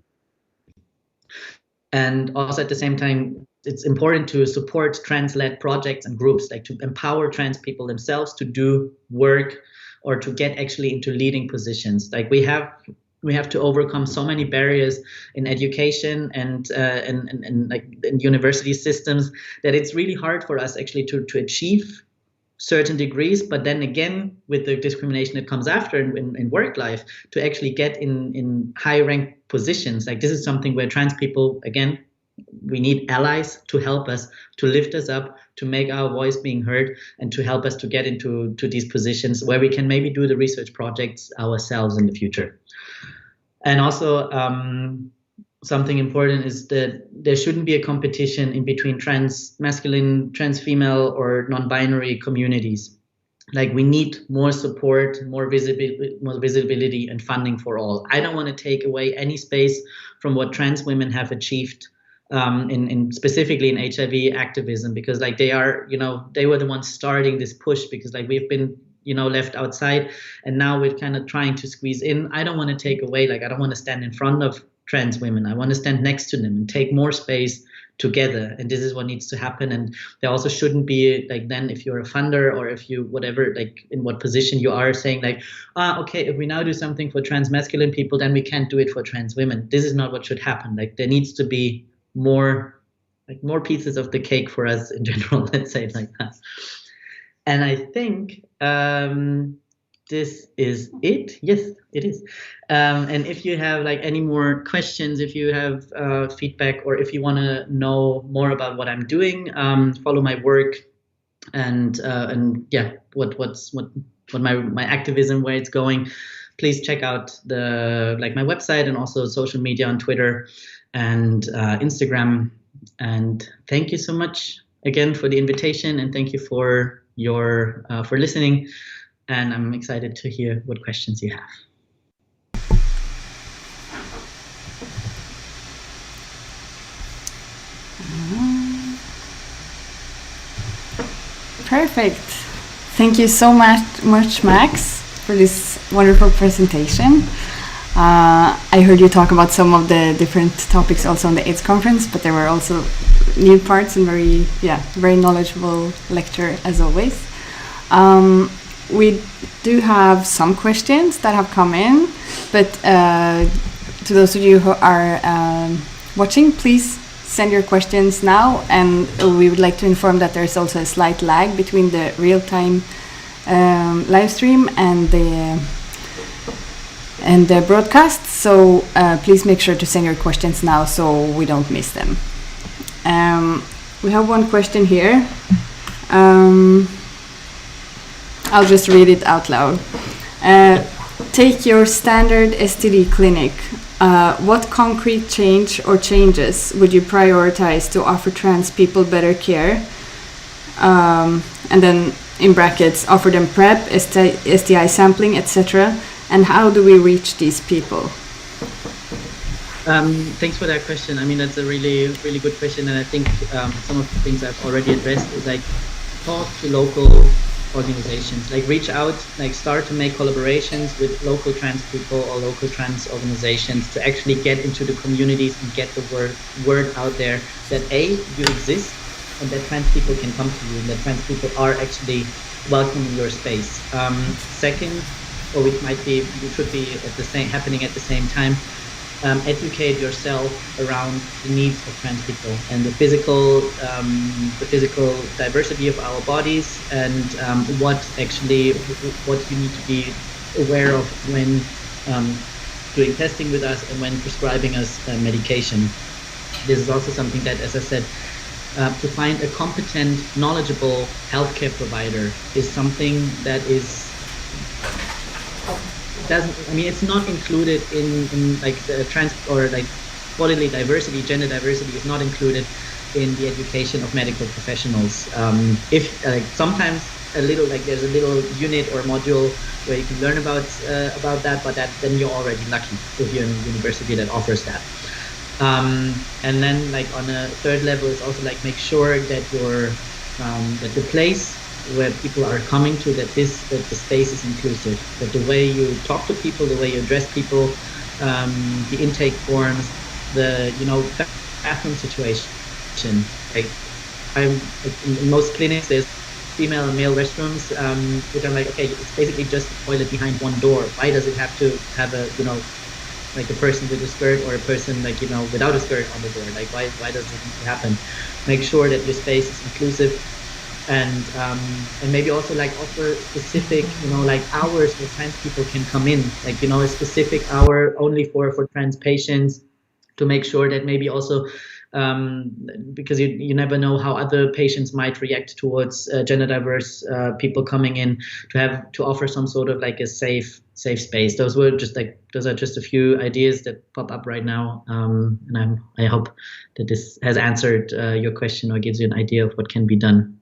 And also at the same time, it's important to support trans-led projects and groups, like to empower trans people themselves to do work or to get actually into leading positions. Like we have to overcome so many barriers in education and like in university systems, that it's really hard for us actually to achieve certain degrees, but then again, with the discrimination that comes after in work life, to actually get in high ranked positions. Like this is something where trans people, again, we need allies to help us, to lift us up, to make our voice being heard, and to help us to get into these positions where we can maybe do the research projects ourselves in the future. And also, something important is that there shouldn't be a competition in between trans masculine, trans female, or non-binary communities. Like we need more support, more visibility and funding for all. I don't want to take away any space from what trans women have achieved in specifically in HIV activism, because like they were the ones starting this push, because like we've been left outside, and now we're kind of trying to squeeze in. I don't want to take away, like I don't want to stand in front of trans women. I want to stand next to them and take more space together. And this is what needs to happen. And there also shouldn't be like, then if you're a funder or if you whatever, like in what position you are, saying like, okay, if we now do something for trans masculine people, then we can't do it for trans women. This is not what should happen. Like there needs to be more pieces of the cake for us in general, let's say it like that. And I think this is it. Yes, it is. And if you have like any more questions, if you have feedback, or if you want to know more about what I'm doing, follow my work, and yeah, what my activism, where it's going, please check out my website and also social media on Twitter and Instagram. And thank you so much again for the invitation, and thank you for listening. and I'm excited to hear what questions you have. Perfect. Thank you so much, Max, for this wonderful presentation. I heard you talk about some of the different topics also on the AIDS conference, but there were also new parts and very knowledgeable lecture as always. We do have some questions that have come in, but to those of you who are watching, please send your questions now, and we would like to inform that there's also a slight lag between the real-time live stream and the broadcast, so please make sure to send your questions now so we don't miss them. We have one question here. I'll just read it out loud. Take your standard STD clinic. What concrete change or changes would you prioritize to offer trans people better care? And then in brackets, offer them PrEP, STI sampling, etc. And how do we reach these people? Thanks for that question. I mean, that's a really, really good question. And I think some of the things I've already addressed is like talk to local organizations, like reach out, like start to make collaborations with local trans people or local trans organizations to actually get into the communities and get the word out there that you exist and that trans people can come to you and that trans people are actually welcome in your space. Second, or it should be happening at the same time, educate yourself around the needs of trans people and the physical diversity of our bodies and what you need to be aware of when doing testing with us and when prescribing us medication. This is also something that, as I said, to find a competent, knowledgeable healthcare provider is something that it's not included in like the trans or like bodily diversity, gender diversity is not included in the education of medical professionals. If sometimes there's a little unit or module where you can learn about that, but then you're already lucky if you're in a university that offers that. And then like on a third level is also like make sure that that the place where people are coming to, that the space is inclusive, that the way you talk to people, the way you address people, the intake forms, the bathroom situation. Like in most clinics, there's female and male restrooms, which I'm like, okay, it's basically just a toilet behind one door. Why does it have to have a like a person with a skirt or a person without a skirt on the door? Like why does it need to happen? Make sure that your space is inclusive. And maybe also like offer specific, like hours where trans people can come in, like, a specific hour only for trans patients, to make sure that maybe also, because you never know how other patients might react towards gender diverse people coming in, to offer some sort of like a safe space. Those are just a few ideas that pop up right now. And I hope that this has answered your question or gives you an idea of what can be done.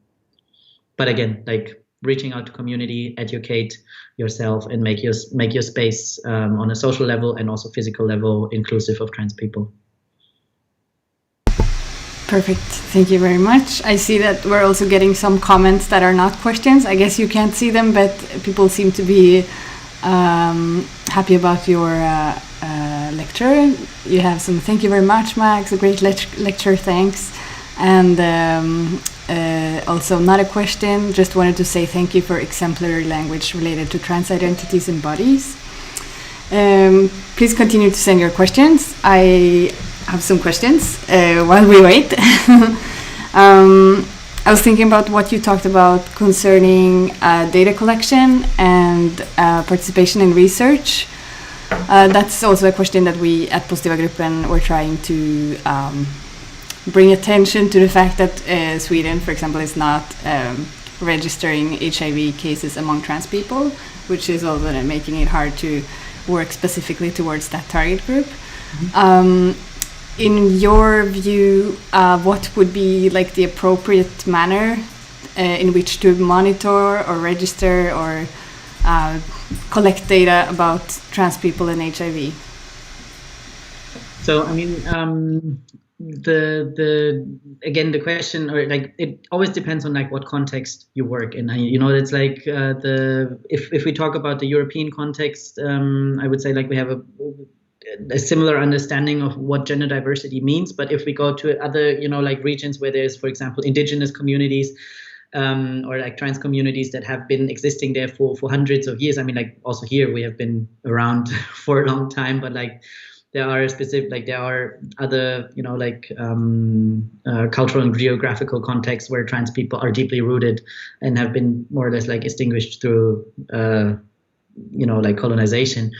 But again, like reaching out to community, educate yourself, and make your space on a social level and also physical level inclusive of trans people. Perfect. Thank you very much. I see that we're also getting some comments that are not questions. I guess you can't see them, but people seem to be happy about your lecture. You have some thank you very much, Max, a great lecture, thanks. And also not a question, just wanted to say thank you for exemplary language related to trans identities and bodies. Please continue to send your questions. I have some questions while we wait. I was thinking about what you talked about concerning data collection and participation in research. That's also a question that we at Posithiva Gruppen were trying to bring attention to the fact that Sweden, for example, is not registering HIV cases among trans people, which is also making it hard to work specifically towards that target group. Mm-hmm. In your view, what would be like the appropriate manner in which to monitor or register or collect data about trans people and HIV? So I mean, the question, or like, it always depends on like what context you work in. It's like if we talk about the European context, I would say like we have a similar understanding of what gender diversity means. But if we go to other, like regions where there's, for example, indigenous communities, or like trans communities that have been existing there for hundreds of years. I mean, like also here we have been around for a long time, but like there are other, cultural and geographical contexts where trans people are deeply rooted and have been more or less like extinguished through, colonization.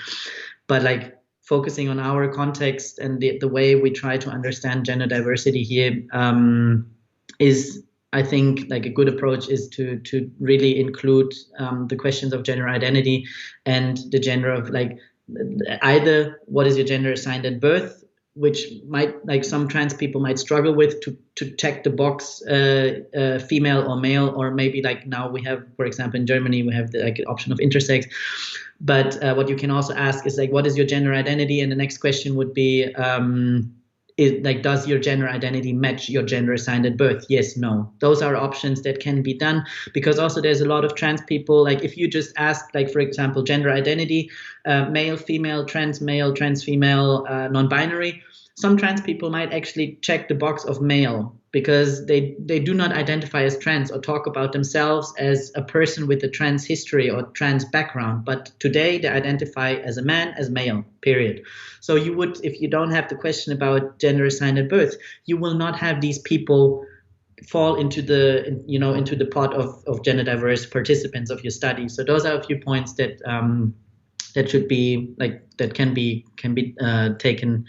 But like focusing on our context and the way we try to understand gender diversity here, is, I think, like a good approach is to really include the questions of gender identity and the gender of like either what is your gender assigned at birth, which might, like some trans people might struggle with to check the box female or male, or maybe like now we have, for example, in Germany we have the like option of intersex. But what you can also ask is like, what is your gender identity? And the next question would be, does your gender identity match your gender assigned at birth? Yes, no. Those are options that can be done, because also there's a lot of trans people, like if you just ask, like, for example, gender identity, male, female, trans female, non-binary, some trans people might actually check the box of male because they do not identify as trans or talk about themselves as a person with a trans history or trans background. But today they identify as a man, as male, period. So you would, if you don't have the question about gender assigned at birth, you will not have these people fall into the pot of gender diverse participants of your study. So those are a few points that that should be like, that can be taken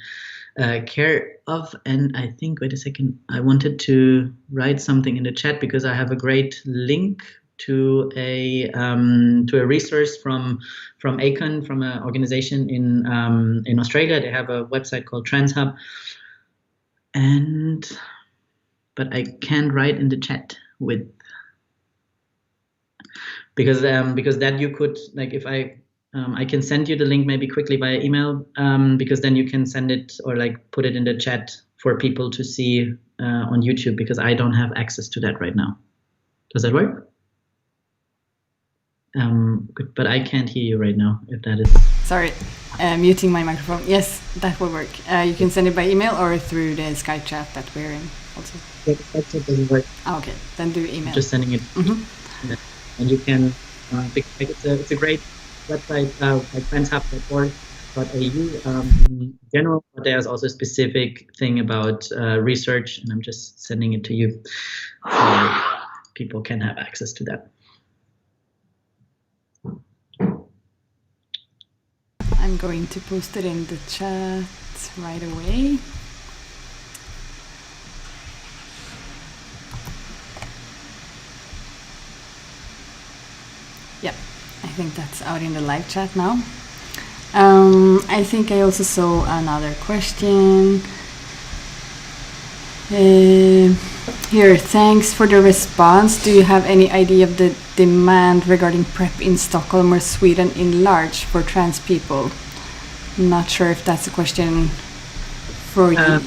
care of. And I think, wait a second, I wanted to write something in the chat because I have a great link to a resource from ACON, from an organization in Australia. They have a website called TransHub, but I can't write in the chat because that you could, like, if I can send you the link maybe quickly via email, because then you can send it or like put it in the chat for people to see on YouTube, because I don't have access to that right now. Does that work? Good, but I can't hear you right now, if that is... Sorry, muting my microphone. Yes, that will work. You can send it by email or through the Skype chat that we're in also. Yeah, Skype chat doesn't work. Okay, then do email. Just sending it. Mm-hmm. And you can, it's a great website, like transhub.org.au, general, but there's also a specific thing about research, and I'm just sending it to you so people can have access to that. I'm going to post it in the chat right away. Yeah, I think that's out in the live chat now. I think I also saw another question. Here, thanks for the response. Do you have any idea of the demand regarding PrEP in Stockholm or Sweden in large for trans people? I'm not sure if that's a question for you.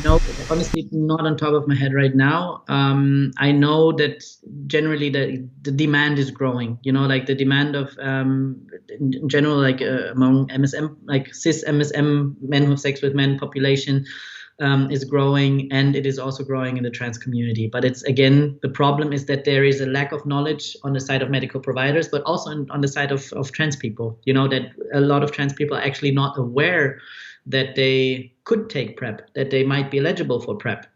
No, honestly, not on top of my head right now. I know that generally the demand is growing. You know, like the demand of, in general, like among MSM, like cis MSM, men who have sex with men population, is growing, and it is also growing in the trans community. But it's, again, the problem is that there is a lack of knowledge on the side of medical providers, but also on the side of trans people. You know, that a lot of trans people are actually not aware that they could take PrEP, that they might be eligible for PrEP.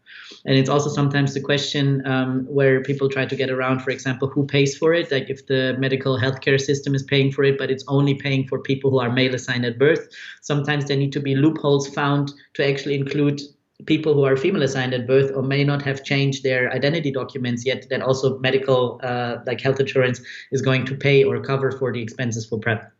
And it's also sometimes the question where people try to get around, for example, who pays for it? Like if the medical healthcare system is paying for it, but it's only paying for people who are male assigned at birth. Sometimes there need to be loopholes found to actually include people who are female assigned at birth or may not have changed their identity documents yet, that also medical like health insurance is going to pay or cover for the expenses for PrEP.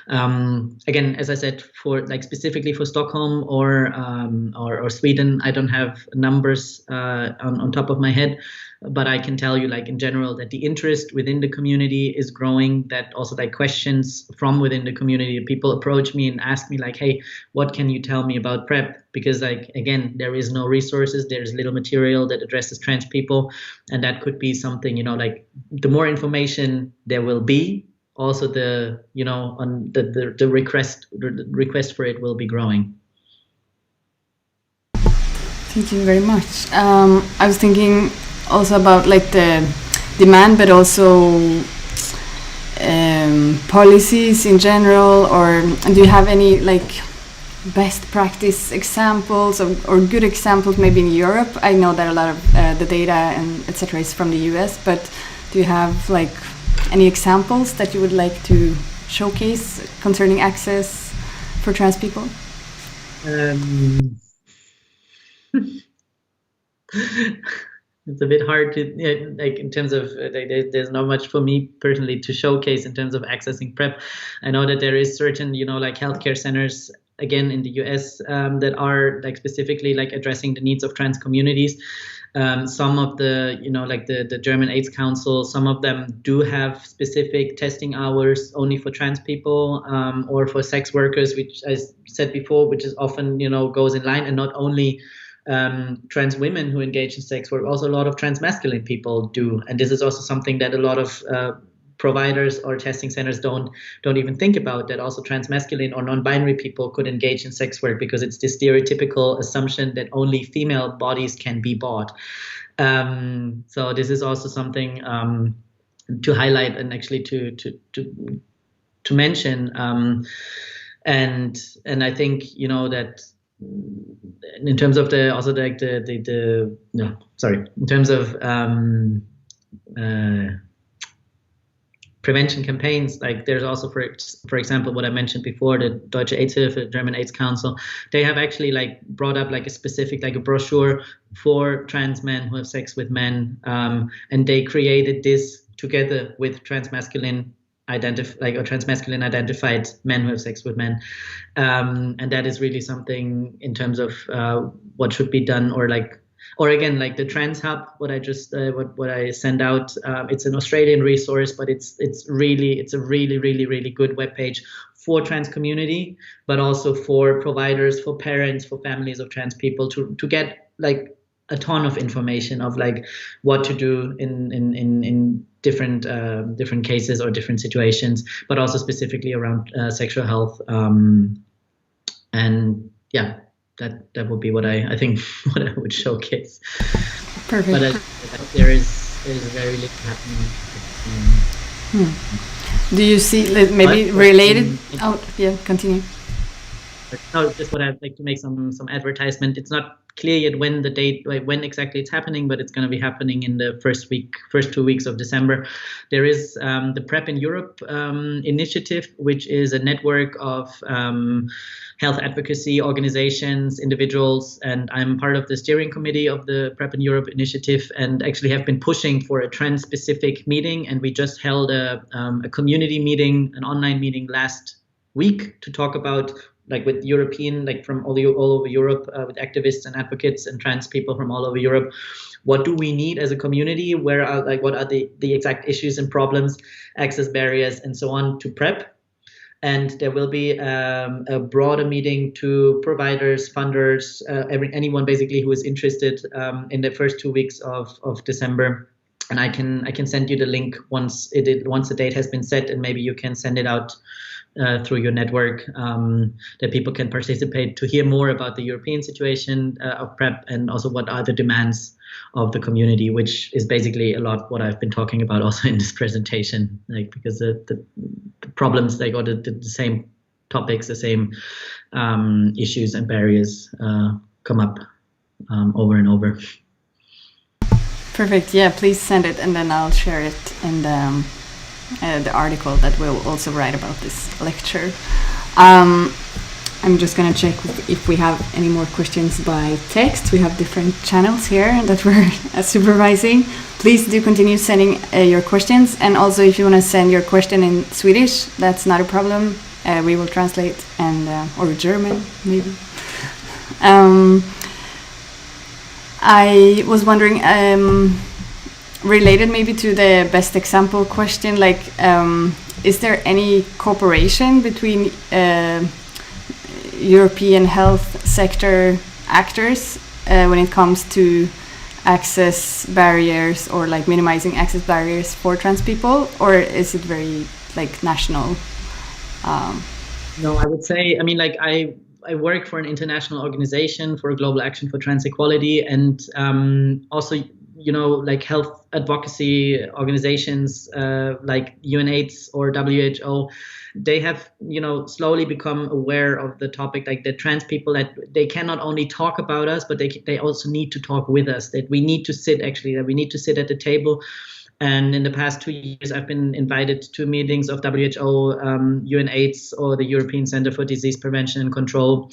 Again, as I said, for like specifically for Stockholm or Sweden, I don't have numbers on top of my head, but I can tell you, like in general, that the interest within the community is growing. That also like questions from within the community, people approach me and ask me like, "Hey, what can you tell me about PrEP?" Because like again, there is no resources, there's little material that addresses trans people, and that could be something, like the more information there will be, also the on the request for it will be growing. Thank you very much. I was thinking also about like the demand, but also policies in general, or do you have any like best practice examples or good examples maybe in Europe? I know that a lot of the data and etc. is from the US, but do you have like any examples that you would like to showcase concerning access for trans people? It's a bit hard to like in terms of there's not much for me personally to showcase in terms of accessing PrEP. I know that there is certain like healthcare centers again in the US that are like specifically like addressing the needs of trans communities. Some of the like the German AIDS Council, some of them do have specific testing hours only for trans people or for sex workers, which I said before, which is often goes in line, and not only trans women who engage in sex work, also a lot of trans masculine people do. And this is also something that a lot of providers or testing centers don't even think about, that also trans masculine or non-binary people could engage in sex work, because it's this stereotypical assumption that only female bodies can be bought. So this is also something to highlight and actually to mention. And I think that in terms of in terms of prevention campaigns, like there's also for example what I mentioned before, the Deutsche AIDS-Hilfe, German AIDS Council, they have actually like brought up like a specific like a brochure for trans men who have sex with men, and they created this together with transmasculine identified men who have sex with men, and that is really something in terms of what should be done, or again like the Trans Hub, what I just what I send out. It's an Australian resource, but it's a really good webpage for trans community, but also for providers, for parents, for families of trans people to get like a ton of information of like what to do in different cases or different situations, but also specifically around sexual health. And yeah, that would be what I think what I would showcase. Perfect. But there is very little happening. Do you see maybe related? Oh yeah, continue. No, just what I'd like to make some advertisement. It's not clear yet when the date, when exactly it's happening, but it's going to be happening in the first 2 weeks of December. There is the PrEP in Europe initiative, which is a network of health advocacy organizations, individuals, and I'm part of the steering committee of the PrEP in Europe initiative, and actually have been pushing for a trans-specific meeting. And we just held a community meeting, an online meeting last week to talk about, like with European, like from all over Europe, with activists and advocates and trans people from all over Europe, what do we need as a community? What are the exact issues and problems, access barriers, and so on to PrEP? And there will be a broader meeting to providers, funders, anyone basically who is interested in the first 2 weeks of December. And I can send you the link once the date has been set, and maybe you can send it out through your network, that people can participate to hear more about the European situation of PrEP, and also what are the demands of the community, which is basically a lot what I've been talking about also in this presentation, like because the problems, like, or the same topics, the same issues and barriers come up over and over. Perfect. Yeah, please send it, and then I'll share it in the article that we'll also write about this lecture. I'm just going to check if we have any more questions by text. We have different channels here that we're supervising to please do continue sending your questions, and also if you want to send your question in Swedish, that's not a problem. We will translate, and or German maybe. I was wondering, related maybe to the best example question, like, is there any cooperation between European health sector actors when it comes to access barriers, or like minimizing access barriers for trans people, or is it very like national? No, I would say, I mean, like I work for an international organization for global action for trans equality, and also, you know, like health advocacy organizations like UNAIDS or WHO, they have, you know, slowly become aware of the topic, like the trans people, that they cannot only talk about us, but they also need to talk with us, that we need to sit at the table. And in the past 2 years, I've been invited to meetings of WHO, UNAIDS, or the European Center for Disease Prevention and Control,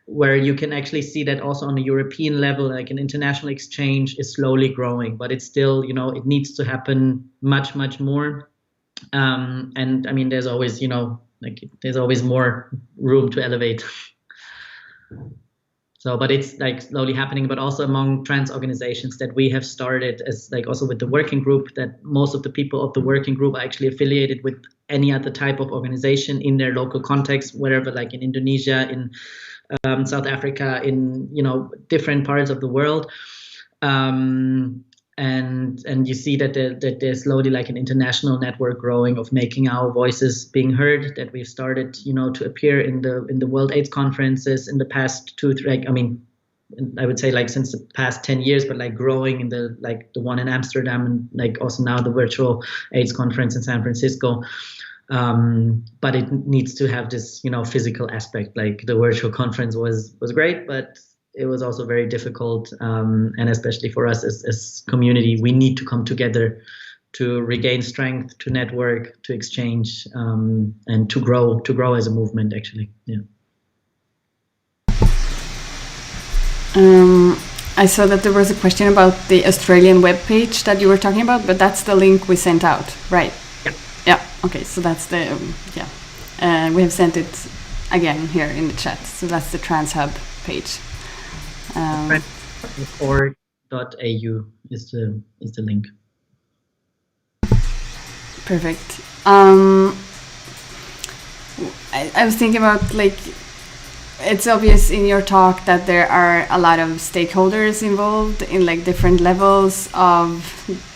where you can actually see that also on a European level, like an international exchange is slowly growing, but it's still, you know, it needs to happen much, much more. And I mean, there's always, you know, like there's always more room to elevate. So, but it's like slowly happening, but also among trans organizations that we have started, as like also with the working group, that most of the people of the working group are actually affiliated with any other type of organization in their local context, wherever, like in Indonesia, in South Africa, in, you know, different parts of the world. And you see that there's slowly like an international network growing of making our voices being heard, that we've started, you know, to appear in the World AIDS conferences in the past I would say like since the past 10 years, but like growing in the one in Amsterdam, and like also now the virtual AIDS conference in San Francisco. But it needs to have this, you know, physical aspect. Like the virtual conference was great, but it was also very difficult, and especially for us as community, we need to come together to regain strength, to network, to exchange, and to grow as a movement, actually. Yeah. I saw that there was a question about the Australian webpage that you were talking about, but that's the link we sent out, right? Yeah. Yeah. Okay. So that's the we have sent it again here in the chat. So that's the Trans Hub page. Org.au is the link. Perfect. I was thinking about, like, it's obvious in your talk that there are a lot of stakeholders involved in like different levels of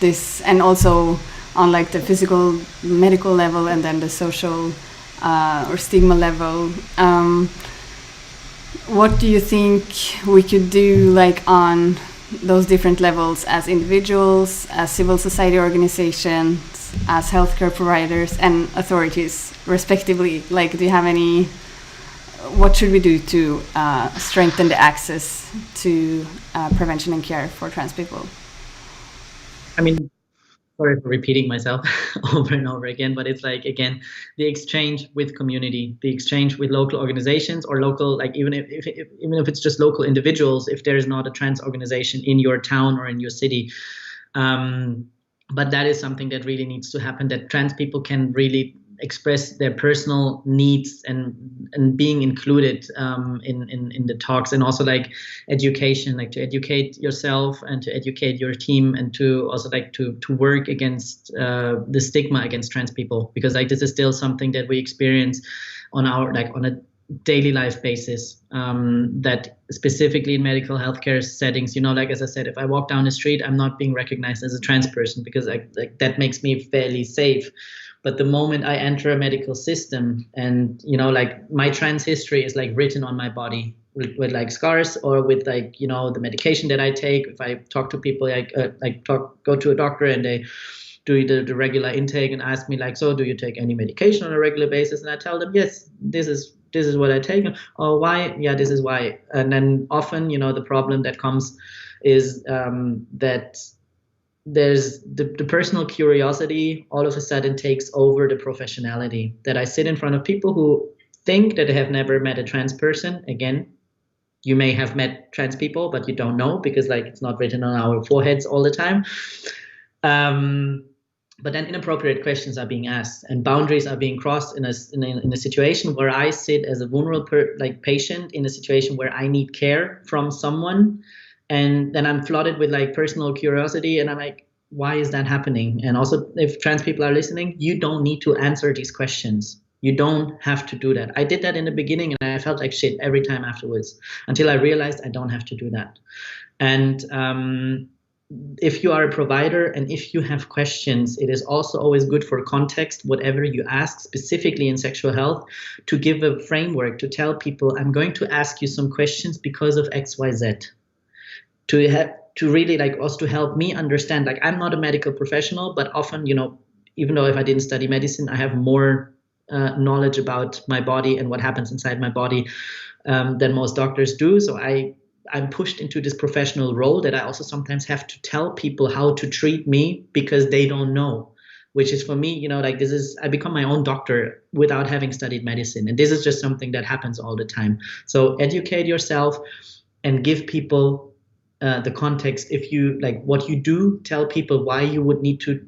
this, and also on like the physical medical level, and then the social or stigma level. What do you think we could do, like, on those different levels, as individuals, as civil society organizations, as healthcare providers and authorities, respectively? Like, do you have any? What should we do to strengthen the access to prevention and care for trans people? I mean, sorry for repeating myself over and over again, but it's like, again, the exchange with community, the exchange with local organizations, or local, like even if it's just local individuals, if there is not a trans organization in your town or in your city. But that is something that really needs to happen, that trans people can really express their personal needs and being included in the talks, and also like education, like to educate yourself and to educate your team, and to also like to work against the stigma against trans people, because like this is still something that we experience on a daily life basis, that specifically in medical healthcare settings, you know, like as I said, if I walk down the street, I'm not being recognized as a trans person, because like that makes me fairly safe. But the moment I enter a medical system, and, you know, like my trans history is like written on my body with like scars, or with like, you know, the medication that I take. If I talk to people, go to a doctor and they do the regular intake and ask me like, so do you take any medication on a regular basis? And I tell them, yes, this is what I take. Oh, why? Yeah, this is why. And then often, you know, the problem that comes is that there's the personal curiosity all of a sudden takes over the professionality, that I sit in front of people who think that they have never met a trans person. Again, you may have met trans people, but you don't know, because like it's not written on our foreheads all the time. But then inappropriate questions are being asked, and boundaries are being crossed in a situation where I sit as a vulnerable patient in a situation where I need care from someone, and then I'm flooded with like personal curiosity, and I'm like, why is that happening? And also, if trans people are listening, you don't need to answer these questions. You don't have to do that. I did that in the beginning, and I felt like shit every time afterwards, until I realized I don't have to do that. And if you are a provider and if you have questions, it is also always good for context, whatever you ask, specifically in sexual health, to give a framework, to tell people, I'm going to ask you some questions because of XYZ. To really like also to help me understand, like, I'm not a medical professional, but often, even though if I didn't study medicine, I have more knowledge about my body and what happens inside my body than most doctors do. So I'm pushed into this professional role that I also sometimes have to tell people how to treat me because they don't know, which is for me, like I become my own doctor without having studied medicine. And this is just something that happens all the time. So educate yourself and give people the context. If you like what you do, tell people why you would need to,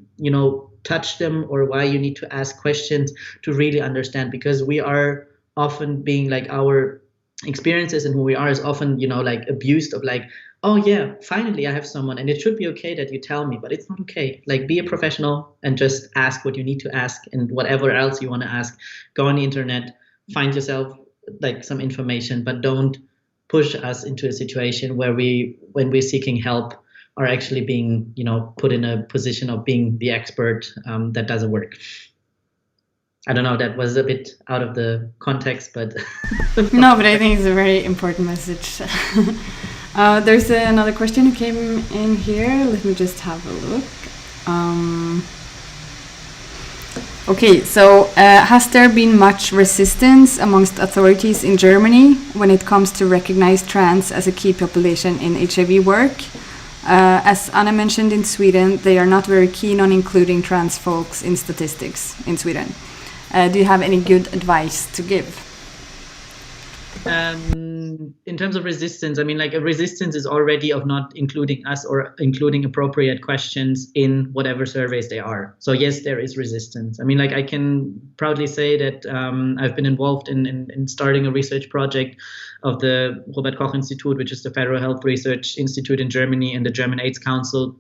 touch them, or why you need to ask questions to really understand, because we are often being like, our experiences and who we are is often, like abused of like, oh yeah, finally I have someone, and it should be okay that you tell me, but it's not okay. Like, be a professional and just ask what you need to ask, and whatever else you want to ask, go on the internet, find yourself like some information, but don't push us into a situation where when we're seeking help, are actually being, put in a position of being the expert. That doesn't work. I don't know, that was a bit out of the context, but... No, but I think it's a very important message. There's another question who came in here. Let me just have a look. Okay, so has there been much resistance amongst authorities in Germany when it comes to recognize trans as a key population in HIV work? As Anna mentioned, in Sweden, they are not very keen on including trans folks in statistics in Sweden. Do you have any good advice to give? In terms of resistance, I mean, like, a resistance is already of not including us or including appropriate questions in whatever surveys they are. So yes, there is resistance. I mean, like, I can proudly say that I've been involved in starting a research project of the Robert Koch Institute, which is the Federal Health Research Institute in Germany, and the German AIDS Council,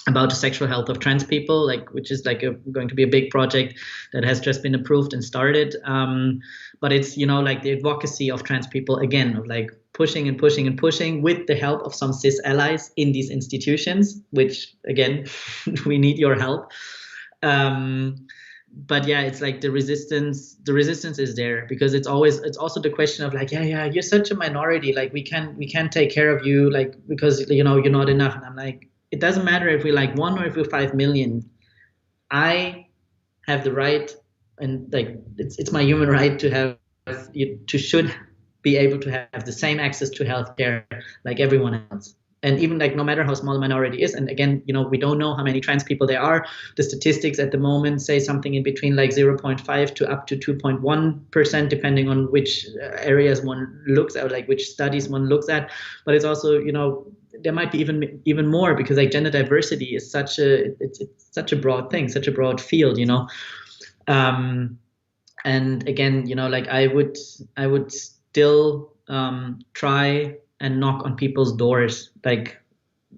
about the sexual health of trans people, like, which is like going to be a big project that has just been approved and started. But it's, like, the advocacy of trans people, again, of like pushing and pushing and pushing with the help of some cis allies in these institutions, which, again, we need your help. But yeah, it's like the resistance is there, because it's also the question of like, yeah, you're such a minority, like we can't take care of you, like, because you're not enough. And I'm like, it doesn't matter if we're like 1 or if we're 5 million. I have the right, and like it's my human right to should be able to have the same access to healthcare like everyone else. And even like, no matter how small a minority is, and again, we don't know how many trans people there are. The statistics at the moment say something in between like 0.5 to up to 2.1%, depending on which areas one looks at, like which studies one looks at. But it's also, there might be even more, because like gender diversity is it's such a broad thing, such a broad field, and again, like I would still try and knock on people's doors, like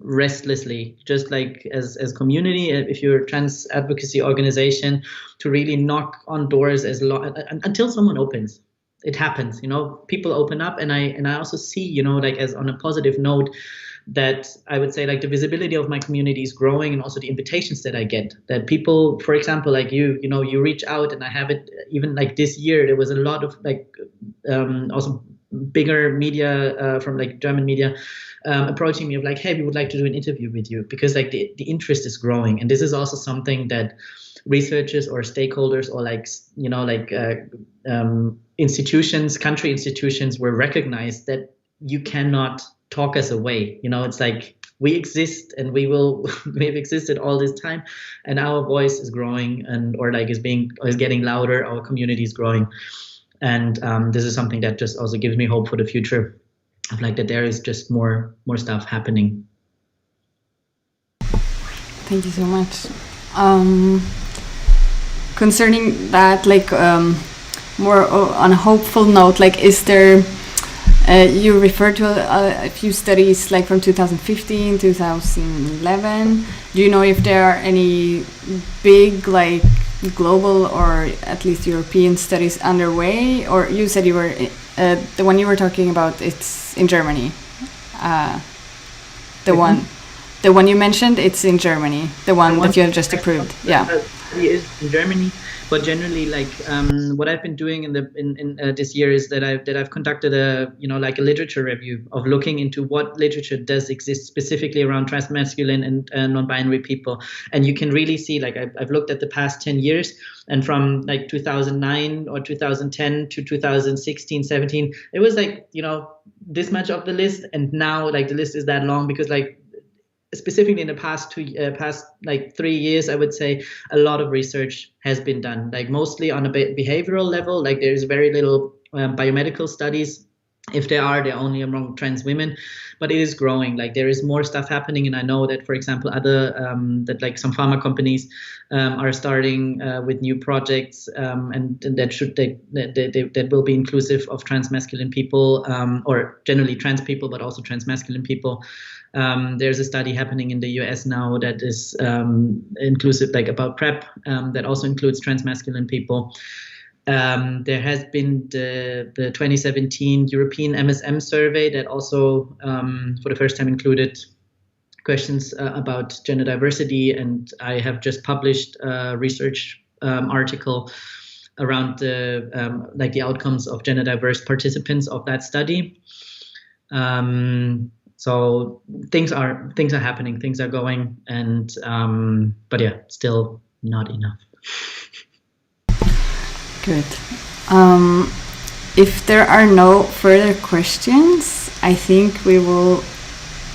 restlessly, just like as community, if you're a trans advocacy organization, to really knock on doors until someone opens. It happens, people open up, and I also see, like, as on a positive note, that I would say like the visibility of my community is growing, and also the invitations that I get, that people, for example, like you reach out, and I have it even like this year, there was a lot of like also bigger media from like German media approaching me of like, hey, we would like to do an interview with you, because like the interest is growing. And this is also something that researchers or stakeholders, or like institutions, country institutions, will recognize that you cannot talk us away. It's like, we exist, and we've existed all this time, and our voice is growing, is getting louder. Our community is growing. And this is something that just also gives me hope for the future, of like that there is just more stuff happening. Thank you so much. Concerning that, like more on a hopeful note, like is there, you referred to a few studies like from 2015, 2011. Do you know if there are any big like global or at least European studies underway? Or you said you were, the one you were talking about, it's in Germany. The one you mentioned, it's in Germany. The one that you have just approved. Yeah. It is in Germany, but generally, like what I've been doing in this year is that I've conducted a literature review of looking into what literature does exist specifically around transmasculine and non-binary people, and you can really see, like I've looked at the past 10 years, and from like 2009 or 2010 to 2016, 17, it was like this much of the list, and now like the list is that long because like, specifically in the past 3 years, I would say a lot of research has been done, like mostly on a behavioral level. Like there's very little biomedical studies. If there are, they're only among trans women, but it is growing. Like there is more stuff happening, and I know that, for example, other that like some pharma companies are starting with new projects, and that will be inclusive of transmasculine people, or generally trans people, but also transmasculine people. There's a study happening in the US now that is inclusive, like about PrEP, that also includes transmasculine people. There has been the 2017 European MSM survey that also for the first time included questions about gender diversity, and I have just published a research article around the outcomes of gender diverse participants of that study. So things are happening, things are going, and but yeah, still not enough. Good. If there are no further questions, I think we will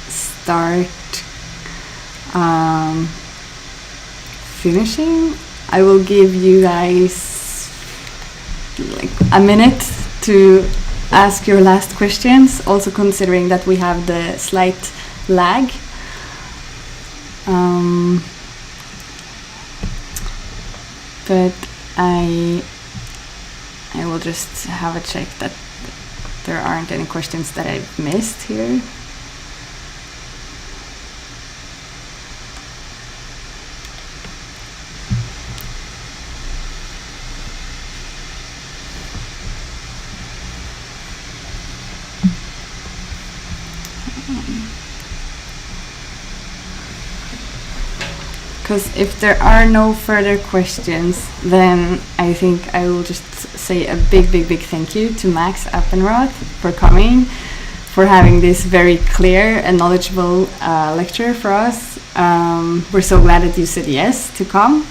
start finishing. I will give you guys like a minute to ask your last questions, also considering that we have the slight lag. But I will just have a check that there aren't any questions that I've missed here. Because if there are no further questions, then I think I will just say a big thank you to Max Appenroth for coming, for having this very clear and knowledgeable lecture for us. We're so glad that you said yes to come.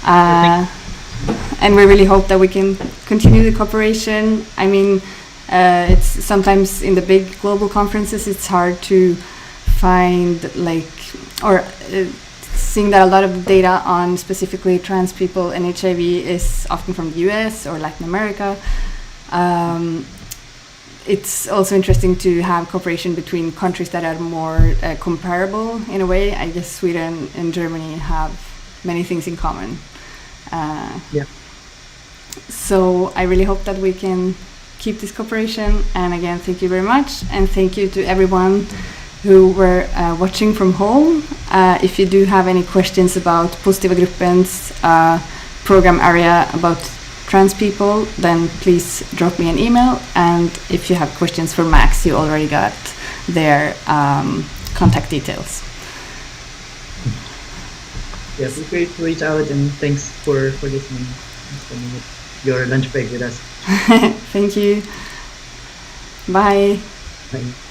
And we really hope that we can continue the cooperation. I mean, it's sometimes in the big global conferences, it's hard to find seeing that a lot of data on specifically trans people and HIV is often from the US or Latin America. It's also interesting to have cooperation between countries that are more comparable in a way. I guess Sweden and Germany have many things in common. So I really hope that we can keep this cooperation. And again, thank you very much. And thank you to everyone who were watching from home. If you do have any questions about Posithiva Gruppen's program area about trans people, then please drop me an email. And if you have questions for Max, you already got their contact details. Yeah, feel free to reach out, and thanks for listening and spending your lunch break with us. Thank you. Bye. Bye.